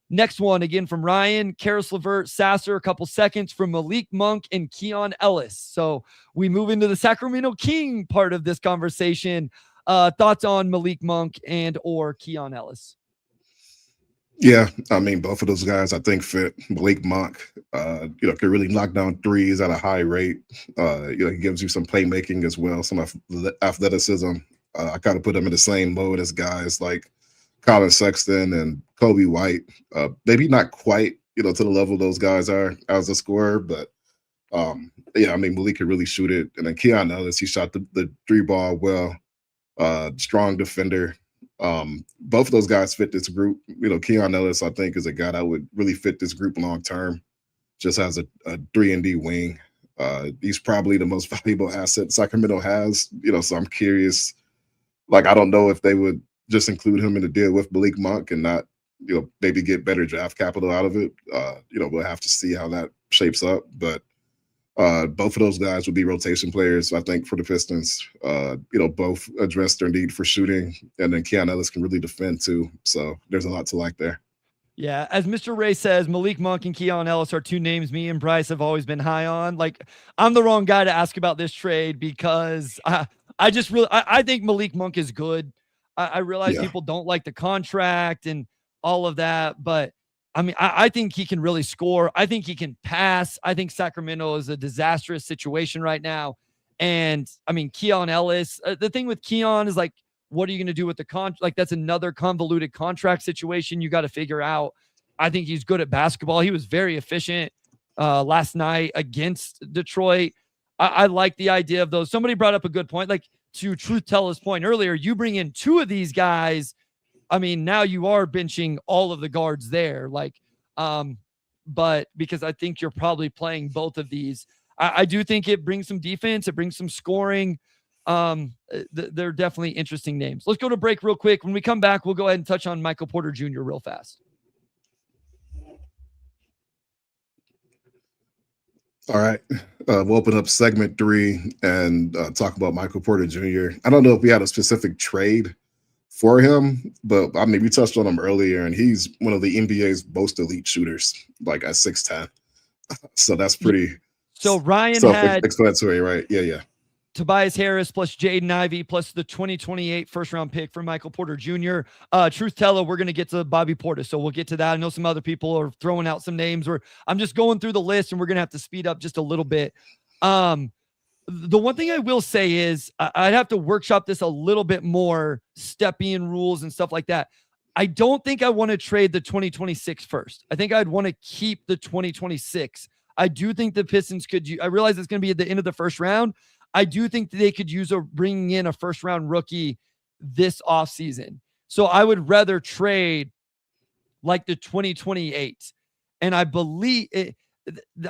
Next one, again from Ryan, Karis LeVert, Sasser, a couple seconds from Malik Monk and Keon Ellis. So we move into the Sacramento King part of this conversation. Thoughts on Malik Monk and or Keon Ellis? Yeah, I mean, both of those guys I think fit. Malik Monk, can really knock down threes at a high rate. He gives you some playmaking as well, some athleticism. I kind of put him in the same mode as guys like Colin Sexton and Kobe White. Maybe not quite, to the level those guys are as a scorer, but I mean, Malik could really shoot it. And then Keon Ellis, he shot the three ball well. Strong defender. Both of those guys fit this group. Keon Ellis, I think, is a guy that would really fit this group long term. Just has a 3-and-D wing. He's probably the most valuable asset Sacramento has. So I'm curious. Like, I don't know if they would just include him in the deal with Malik Monk and not, maybe get better draft capital out of it. We'll have to see how that shapes up. But both of those guys would be rotation players, I think, for the Pistons. Both address their need for shooting, and then Keon Ellis can really defend too. So there's a lot to like there. Yeah, as Mr. Ray says, Malik Monk and Keon Ellis are two names me and Bryce have always been high on. Like, I'm the wrong guy to ask about this trade because I just really I think Malik Monk is good. I realize people don't like the contract and all of that, but I mean, I think he can really score. I think he can pass. I think Sacramento is a disastrous situation right now. And I mean, Keon Ellis, the thing with Keon is like, what are you going to do with the contract? Like, that's another convoluted contract situation you got to figure out. I think he's good at basketball. He was very efficient last night against Detroit. I like the idea of those. Somebody brought up a good point. Like, to Truth Teller's point earlier, you bring in two of these guys. I mean, now you are benching all of the guards there. Like, but because I think you're probably playing both of these. I do think it brings some defense. It brings some scoring. They're definitely interesting names. Let's go to break real quick. When we come back, we'll go ahead and touch on Michael Porter Jr. real fast. All right. We'll open up segment 3 and talk about Michael Porter Jr. I don't know if we had a specific trade for him, but I mean, we touched on him earlier, and he's one of the NBA's most elite shooters, like at 6'10". So that's pretty. So Ryan had explanatory, right? Yeah. Tobias Harris plus Jaden Ivey plus the 2028 first-round pick for Michael Porter Jr. Truth Teller, we're going to get to Bobby Portis, so we'll get to that. I know some other people are throwing out some names. I'm just going through the list, and we're going to have to speed up just a little bit. The one thing I will say is I'd have to workshop this a little bit more, step-in rules and stuff like that. I don't think I want to trade the 2026 first. I think I'd want to keep the 2026. I do think the Pistons could. I realize it's going to be at the end of the first round. I do think they could use bringing in a first-round rookie this offseason. So I would rather trade like the 2028. And I believe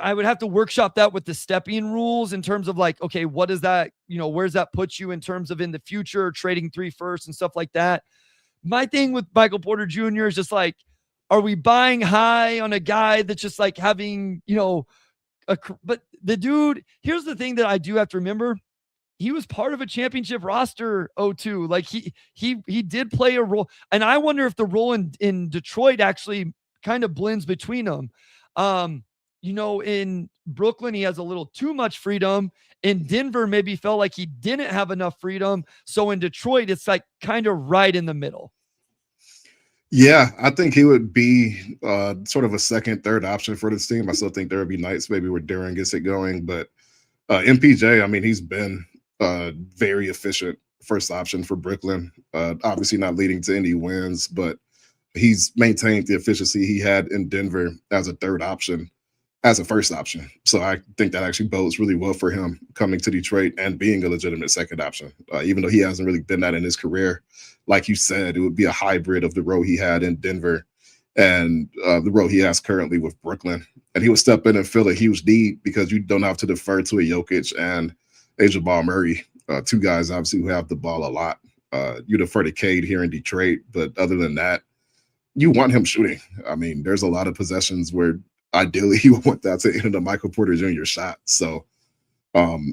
I would have to workshop that with the step-in rules in terms of like, okay, what is that? Where's that put you in terms of in the future, trading 3 firsts and stuff like that? My thing with Michael Porter Jr. is just like, are we buying high on a guy that's just like having, but the dude, here's the thing that I do have to remember. He was part of a championship roster 02. Like he did play a role. And I wonder if the role in Detroit actually kind of blends between them. In Brooklyn, he has a little too much freedom. In Denver, maybe felt like he didn't have enough freedom. So in Detroit, it's like kind of right in the middle. Yeah, I think he would be sort of a second, third option for this team. I still think there would be nights maybe where Duran gets it going, but MPJ, I mean, he's been very efficient first option for Brooklyn. Obviously, not leading to any wins, but he's maintained the efficiency he had in Denver as a third option, as a first option. So I think that actually bodes really well for him coming to Detroit and being a legitimate second option, even though he hasn't really been that in his career. Like you said, it would be a hybrid of the role he had in Denver and the role he has currently with Brooklyn. And he would step in and fill a huge need because you don't have to defer to a Jokic and a Jamal Murray, two guys obviously who have the ball a lot. You defer to Cade here in Detroit, but other than that, you want him shooting. I mean, there's a lot of possessions where ideally you want that to end a Michael Porter Jr. shot. So,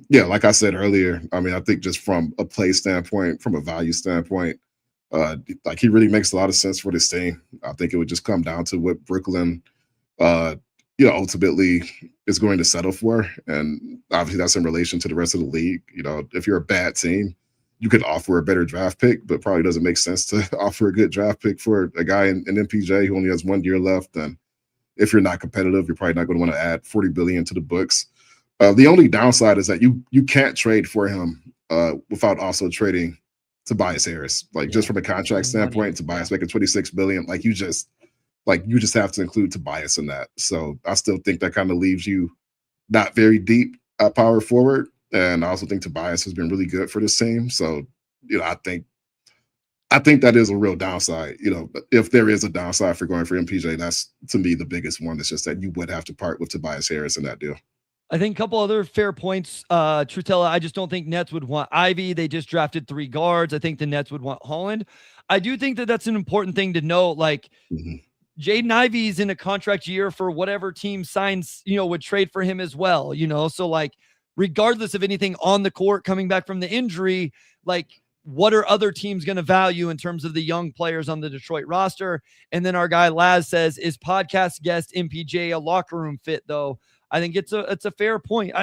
yeah, like I said earlier, I mean, I think just from a play standpoint, from a value standpoint, like he really makes a lot of sense for this team. I think it would just come down to what Brooklyn, uh, ultimately is going to settle for, and obviously that's in relation to the rest of the league. If you're a bad team, you could offer a better draft pick, but probably doesn't make sense to offer a good draft pick for a guy in MPJ who only has 1 year left. And if you're not competitive, you're probably not going to want to add 40 billion to the books. The only downside is that you can't trade for him without also trading Tobias Harris. Like just from a contract standpoint, Tobias making 26 billion. Like you just have to include Tobias in that. So I still think that kind of leaves you not very deep at power forward. And I also think Tobias has been really good for this team. So, I think that is a real downside. If there is a downside for going for MPJ, that's to me the biggest one. It's just that you would have to part with Tobias Harris in that deal. I think a couple other fair points. Trutella, I just don't think Nets would want Ivy. They just drafted 3 guards. I think the Nets would want Holland. I do think that that's an important thing to note. Like, Jaden Ivey's in a contract year for whatever team signs, would trade for him as well, So, like, regardless of anything on the court coming back from the injury, like, what are other teams going to value in terms of the young players on the Detroit roster? And then our guy Laz says, is podcast guest MPJ a locker room fit, though? I think it's a fair point.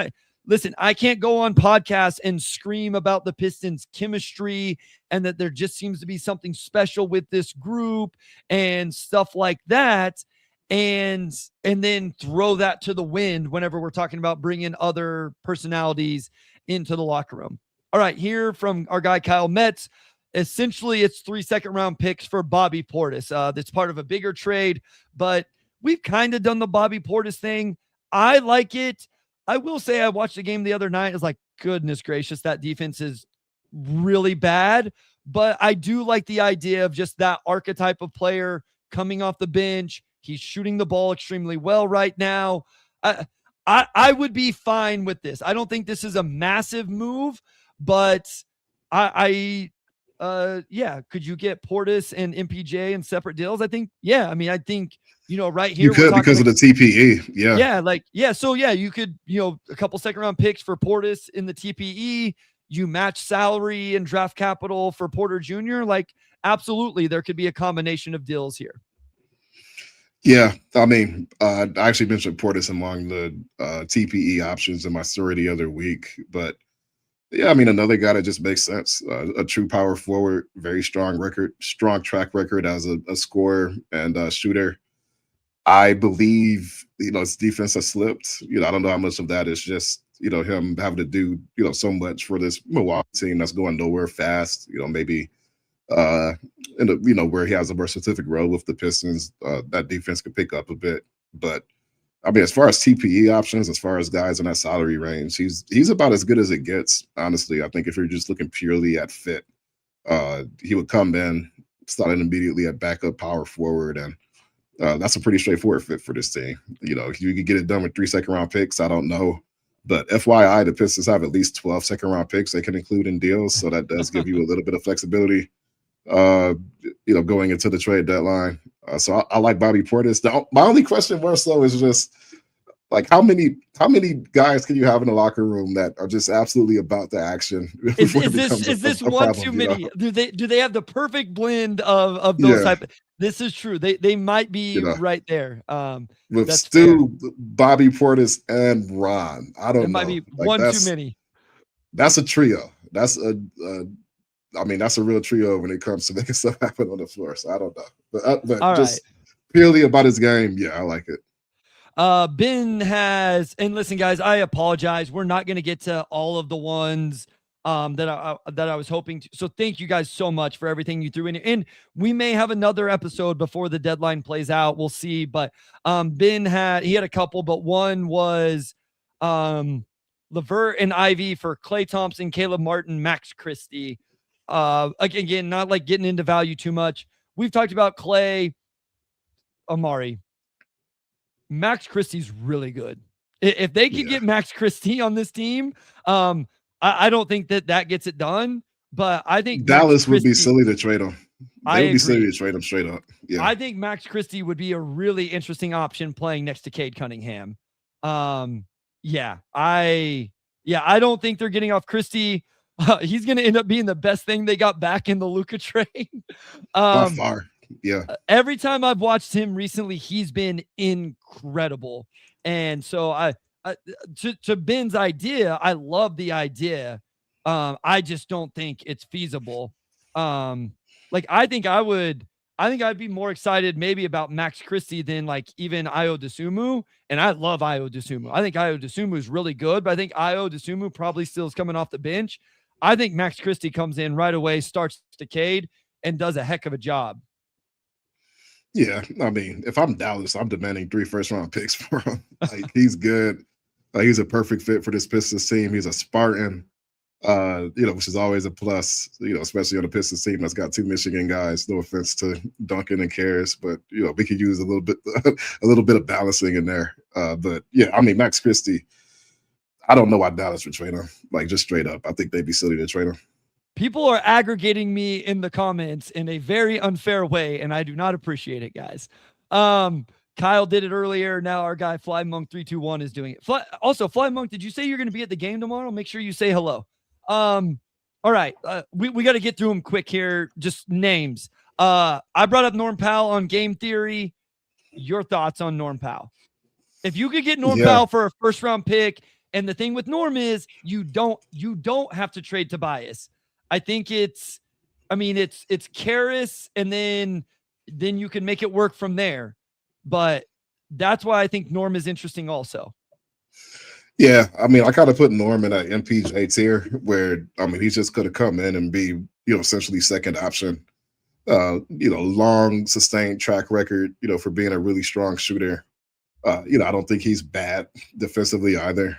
Listen, I can't go on podcasts and scream about the Pistons chemistry and that there just seems to be something special with this group and stuff like that. And then throw that to the wind whenever we're talking about bringing other personalities into the locker room. All right, here from our guy Kyle Metz. Essentially, it's 3 second-round picks for Bobby Portis. That's part of a bigger trade, but we've kind of done the Bobby Portis thing. I like it. I will say I watched the game the other night. I was like, goodness gracious, that defense is really bad. But I do like the idea of just that archetype of player coming off the bench. He's shooting the ball extremely well right now. I would be fine with this. I don't think this is a massive move, but yeah, could you get Portis and MPJ in separate deals? I think, yeah. I mean, I think, right here you could because of the TPE. Yeah. So yeah, you could, a couple second round picks for Portis in the TPE. You match salary and draft capital for Porter Jr. Like, absolutely, there could be a combination of deals here. Yeah, I mean, I actually mentioned Portis among the TPE options in my story the other week, but yeah, I mean, another guy that just makes sense. A true power forward, very strong track record as a scorer and a shooter. I believe, his defense has slipped. I don't know how much of that is just, him having to do, so much for this Milwaukee team that's going nowhere fast. Maybe where he has a more specific role with the Pistons, that defense could pick up a bit. But I mean, as far as TPE options, as far as guys in that salary range, he's about as good as it gets. Honestly, I think if you're just looking purely at fit, he would come in, starting immediately at backup power forward, and that's a pretty straightforward fit for this team. If you could get it done with 3 second round picks, I don't know. But FYI, the Pistons have at least 12 second round picks they can include in deals. So that does give you a little bit of flexibility, going into the trade deadline. So I like Bobby Portis. My only question more so is just like how many guys can you have in the locker room that are just absolutely about the action? Is this one problem, too many? Do they have the perfect blend of those type? This is true. They might be right there. With Stu, Bobby Portis, and Ron. I don't know. It might be one too many. That's a trio. That's I mean, that's a real trio when it comes to making stuff happen on the floor. So I don't know, but All right. just purely about his game, yeah, I like it. Ben has, and listen, guys, I apologize. We're not going to get to all of the ones that I was hoping to. So thank you guys so much for everything you threw in. And we may have another episode before the deadline plays out. We'll see. But Ben had a couple, but one was Levert and Ivy for Klay Thompson, Caleb Martin, Max Christie. Again, not like getting into value too much. We've talked about Klay, Omari. Max Christie's really good. If they could get Max Christie on this team, I don't think that gets it done. But I think Dallas would be silly to trade him. They would be silly to trade him straight up. Yeah, I think Max Christie would be a really interesting option playing next to Cade Cunningham. Yeah, I don't think they're getting off Christie. He's going to end up being the best thing they got back in the Luka trade. By far. Yeah. Every time I've watched him recently, he's been incredible. And so to Ben's idea, I love the idea. I just don't think it's feasible. Like I think I'd be more excited maybe about Max Christie than like even Ayo Dosunmu. And I love Ayo Dosunmu. I think Ayo Dosunmu is really good, but I think Ayo Dosunmu probably still is coming off the bench. I think Max Christie comes in right away, starts to Cade, and does a heck of a job. Yeah, I mean, if I'm Dallas, I'm demanding 3 first-round picks for him. Like, he's good. He's a perfect fit for this Pistons team. He's a Spartan, which is always a plus, especially on the Pistons team that's got 2 Michigan guys. No offense to Duncan and Karras, but, we could use a little bit of balancing in there. But, yeah, I mean, Max Christie, I don't know why Dallas would trade him. Like, just straight up. I think they'd be silly to trade him. People are aggregating me in the comments in a very unfair way, and I do not appreciate it, guys. Kyle did it earlier. Now our guy Fly Monk 321 is doing it. Fly Monk, did you say you're going to be at the game tomorrow? Make sure you say hello. All right. We got to get through them quick here. Just names. I brought up Norm Powell on game theory. Your thoughts on Norm Powell? If you could get Norm Powell for a first round pick, and the thing with Norm is you don't have to trade Tobias. I think it's Karras, and then you can make it work from there. But that's why I think Norm is interesting also. Yeah, I mean, I kind of put Norm in that MPJ tier where, I mean, he just could have come in and be, essentially second option. Long sustained track record, for being a really strong shooter. I don't think he's bad defensively either.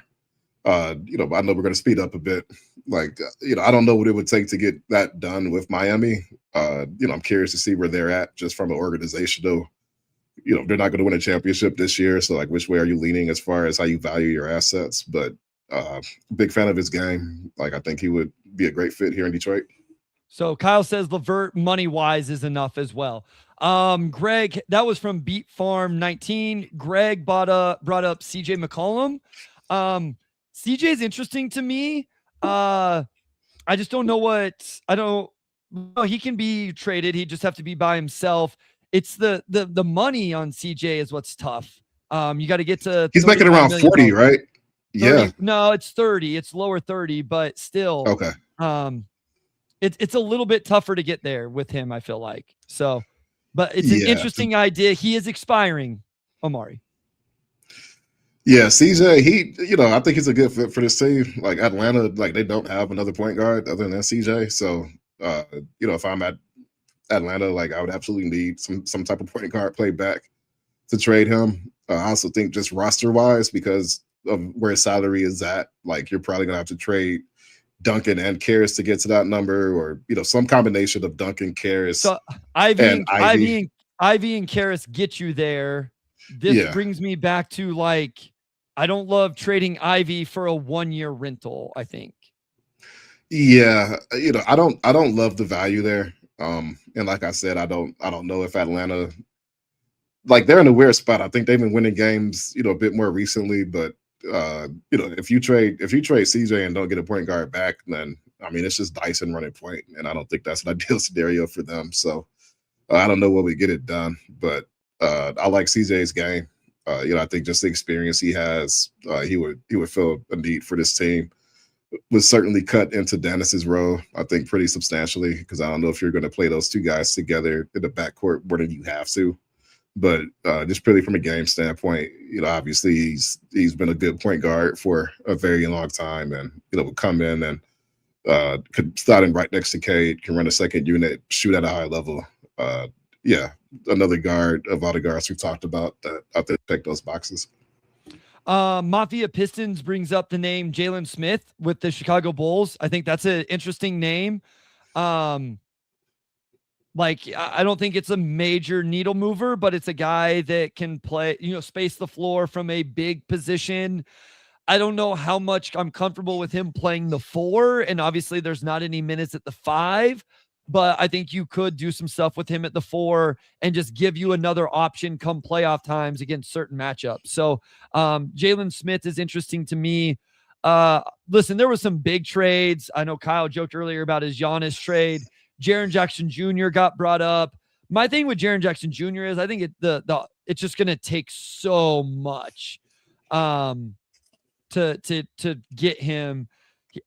I know we're going to speed up a bit. Like, I don't know what it would take to get that done with Miami. I'm curious to see where they're at just from an organizational, they're not going to win a championship this year. So, like, which way are you leaning as far as how you value your assets? But big fan of his game. Like, I think he would be a great fit here in Detroit. So Kyle says Levert money-wise is enough as well. Greg, that was from Beat Farm 19. Greg brought up CJ McCollum. CJ is interesting to me. I just don't know he can be traded. He'd just have to be by himself. It's the money on CJ is what's tough. You got to get to. He's making around 40, right? 30, yeah. No, it's 30. It's lower 30, but still. Okay. It's a little bit tougher to get there with him, I feel like. So, but it's an interesting idea. He is expiring, Omari. Yeah, CJ, I think he's a good fit for this team. Like Atlanta, like they don't have another point guard other than CJ. So, if I'm at Atlanta, like I would absolutely need some type of point guard play back to trade him. I also think just roster wise, because of where his salary is at, like you're probably gonna have to trade Duncan and Karras to get to that number, or some combination of Duncan, Karras. So Ivy and Karras get you there. This brings me back to like, I don't love trading Ivy for a 1-year rental, I think. Yeah, I don't love the value there. And like I said, I don't know if Atlanta, like they're in a weird spot. I think they've been winning games, a bit more recently, but if you trade CJ and don't get a point guard back, then I mean it's just Dyson running point, and I don't think that's an ideal scenario for them. So I don't know what we get it done, but I like CJ's game. I think just the experience he has, he would fill a need for this team. was certainly cut into Dennis's role, I think, pretty substantially, because I don't know if you're going to play those two guys together in the backcourt more than you have to. But just purely from a game standpoint, obviously he's been a good point guard for a very long time, and would come in and could start in right next to Cade, can run a second unit, shoot at a high level. Yeah, another guard of all the guards we talked about that I think check those boxes. Mafia Pistons brings up the name Jalen Smith with the Chicago Bulls. I think that's an interesting name. I don't think it's a major needle mover, but it's a guy that can play, space the floor from a big position. I don't know how much I'm comfortable with him playing the 4, and obviously there's not any minutes at the 5, but I think you could do some stuff with him at the 4 and just give you another option come playoff times against certain matchups. So Jalen Smith is interesting to me. Listen, there was some big trades. I know Kyle joked earlier about his Giannis trade. Jaren Jackson Jr. got brought up. My thing with Jaren Jackson Jr. is I think it's just going to take so much to get him.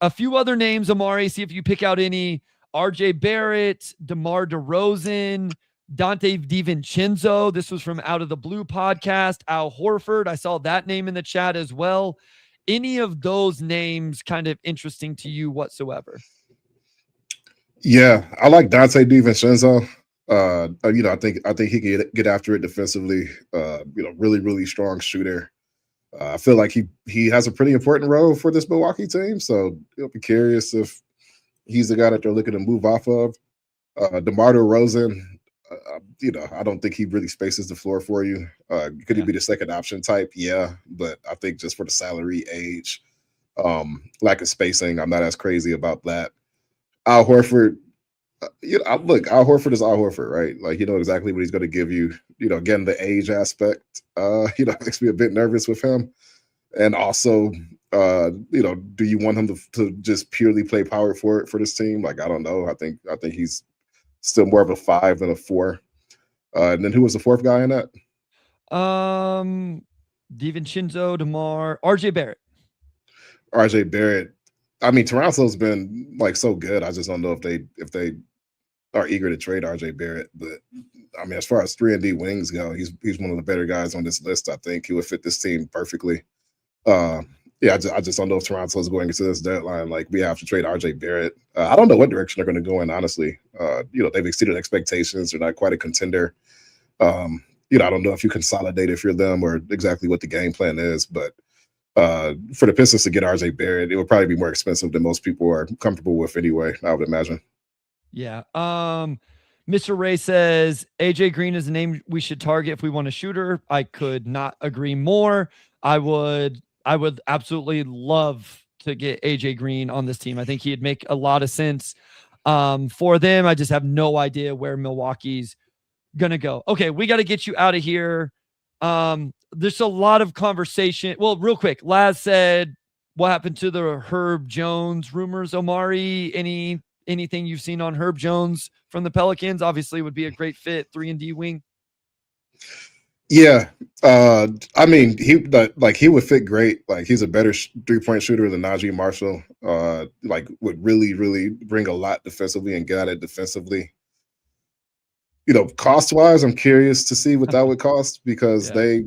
A few other names, Omari, see if you pick out any. RJ Barrett, DeMar DeRozan, Dante DiVincenzo. This was from Out of the Blue podcast. Al Horford, I saw that name in the chat as well. Any of those names kind of interesting to you whatsoever? Yeah, I like Dante DiVincenzo. I think he can get after it defensively. Really, really strong shooter. I feel like he has a pretty important role for this Milwaukee team. So I'll be curious if he's the guy that they're looking to move off of. DeMar DeRozan, I don't think he really spaces the floor for you. Could he be the second option type? Yeah, but I think just for the salary, age, lack of spacing, I'm not as crazy about that. Al Horford, Al Horford is Al Horford, right? Like, exactly what he's going to give you. Again, the age aspect, makes me a bit nervous with him. And also, do you want him to just purely play power forward for this team? Like, I don't know. I think he's still more of a 5 than a 4. And then who was the 4th guy in that? DiVincenzo, DeMar, RJ Barrett. RJ Barrett. I mean, Toronto's been like so good. I just don't know if they are eager to trade RJ Barrett. But I mean, as far as 3-and-D wings go, he's one of the better guys on this list. I think he would fit this team perfectly. I just don't know if Toronto is going into this deadline like we have to trade RJ Barrett. I don't know what direction they're going to go in, honestly. They've exceeded expectations. They're not quite a contender. I don't know if you consolidate if you're them or exactly what the game plan is, but for the Pistons to get RJ Barrett, it would probably be more expensive than most people are comfortable with anyway, I would imagine. Yeah. Mr. Ray says AJ Green is a name we should target if we want a shooter. I could not agree more. I would absolutely love to get AJ Green on this team. I think he'd make a lot of sense for them. I just have no idea where Milwaukee's gonna go. Okay, we got to get you out of here. There's a lot of conversation. Well, real quick, Laz said, what happened to the Herb Jones rumors? Omari, anything you've seen on Herb Jones from the Pelicans? Obviously would be a great fit, 3-and-D wing. Yeah. I mean, he would fit great. Like, he's a better 3-point shooter than Naji Marshall. Would really, really bring a lot defensively and get at it defensively. Cost-wise, I'm curious to see what that would cost because they,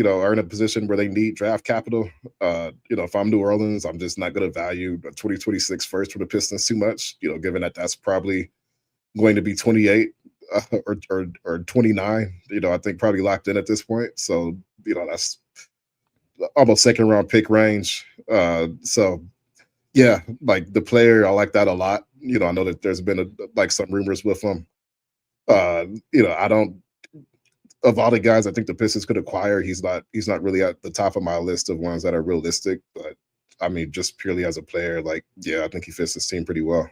are in a position where they need draft capital. If I'm New Orleans, I'm just not going to value a 2026 first for the Pistons too much, given that that's probably going to be 28 or 29, I think probably locked in at this point. So, that's almost second round pick range. So yeah, like the player, I like that a lot. I know that there's been some rumors with him. I don't, of all the guys I think the Pistons could acquire, he's not really at the top of my list of ones that are realistic, but I mean, just purely as a player, I think he fits this team pretty well.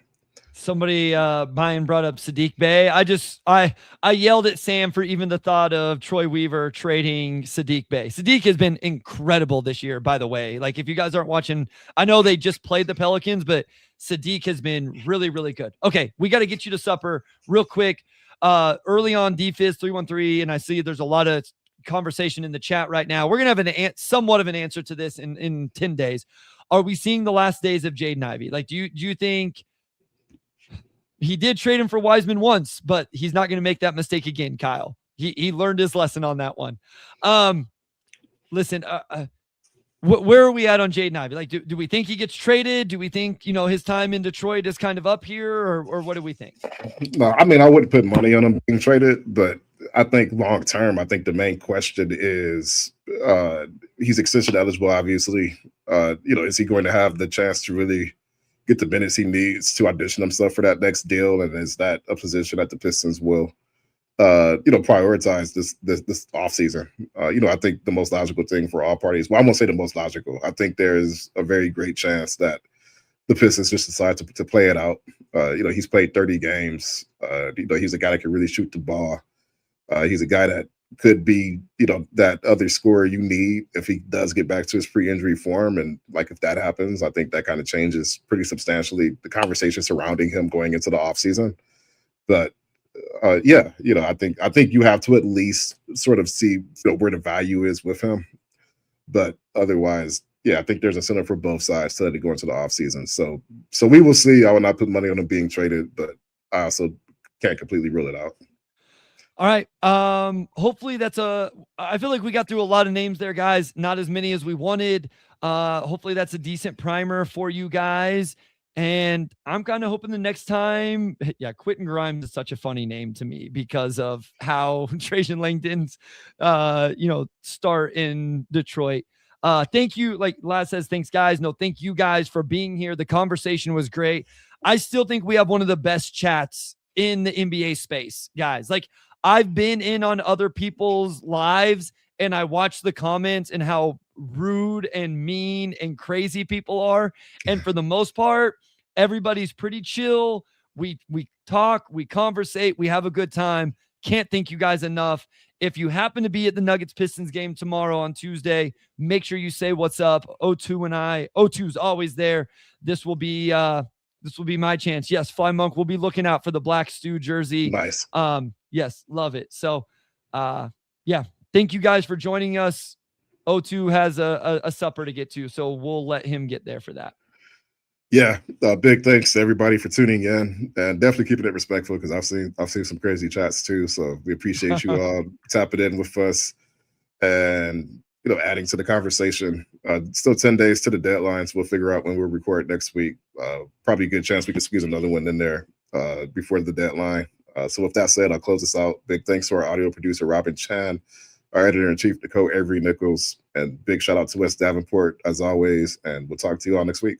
Somebody, Brian brought up Saddiq Bey. I yelled at Sam for even the thought of Troy Weaver trading Saddiq Bey. Saddiq has been incredible this year, by the way. Like, if you guys aren't watching, I know they just played the Pelicans, but Saddiq has been really, really good. Okay, we got to get you to supper real quick. Early on, DFIS 313, and I see there's a lot of conversation in the chat right now. We're going to have somewhat of an answer to this in 10 days. Are we seeing the last days of Jaden Ivey? Like, do you think he did trade him for Wiseman once, but he's not going to make that mistake again, Kyle? He learned his lesson on that one. Listen, where are we at on Jaden Ivey? Like, do we think he gets traded? Do we think, his time in Detroit is kind of up here, or what do we think? No, I mean, I wouldn't put money on him being traded, but I think long term, I think the main question is he's extension eligible, obviously. Is he going to have the chance to really get the minutes he needs to audition himself for that next deal? And is that a position that the Pistons will prioritize this offseason? I think the most logical thing for all parties, well, I won't say the most logical. I think there's a very great chance that the Pistons just decide to play it out. He's played 30 games. He's a guy that can really shoot the ball. He's a guy that could be, that other scorer you need if he does get back to his pre-injury form. And like, if that happens, I think that kind of changes pretty substantially the conversation surrounding him going into the offseason. But I think you have to at least sort of see where the value is with him. But otherwise, I think there's a incentive for both sides to let it go into the offseason. So we will see. I will not put money on him being traded, but I also can't completely rule it out. All right. Hopefully I feel like we got through a lot of names there, guys. Not as many as we wanted. Hopefully that's a decent primer for you guys. And I'm kind of hoping the next time, Quentin Grimes is such a funny name to me because of how Trajan Langdon's, start in Detroit. Thank you. Like Laz says, thanks guys. No, thank you guys for being here. The conversation was great. I still think we have one of the best chats in the NBA space, guys. Like, I've been in on other people's lives and I watch the comments and how rude and mean and crazy people are. And for the most part, everybody's pretty chill. We talk, we conversate, we have a good time. Can't thank you guys enough. If you happen to be at the Nuggets Pistons game tomorrow on Tuesday, make sure you say what's up. O2 and I. O2's always there. This will be my chance. Yes, Fly Monk will be looking out for the Black Stew jersey. Nice. Yes, love it. So, thank you guys for joining us. O2 has a supper to get to, so we'll let him get there for that. Yeah, big thanks to everybody for tuning in, and definitely keeping it respectful because I've seen some crazy chats too. So we appreciate you all tapping in with us and adding to the conversation. Still 10 days to the deadline, so we'll figure out when we'll record next week. Probably a good chance we can squeeze another one in there before the deadline. So with that said, I'll close this out. Big thanks to our audio producer, Robin Chan, our editor-in-chief, Nicole Avery Nichols, and big shout out to Wes Davenport, as always, and we'll talk to you all next week.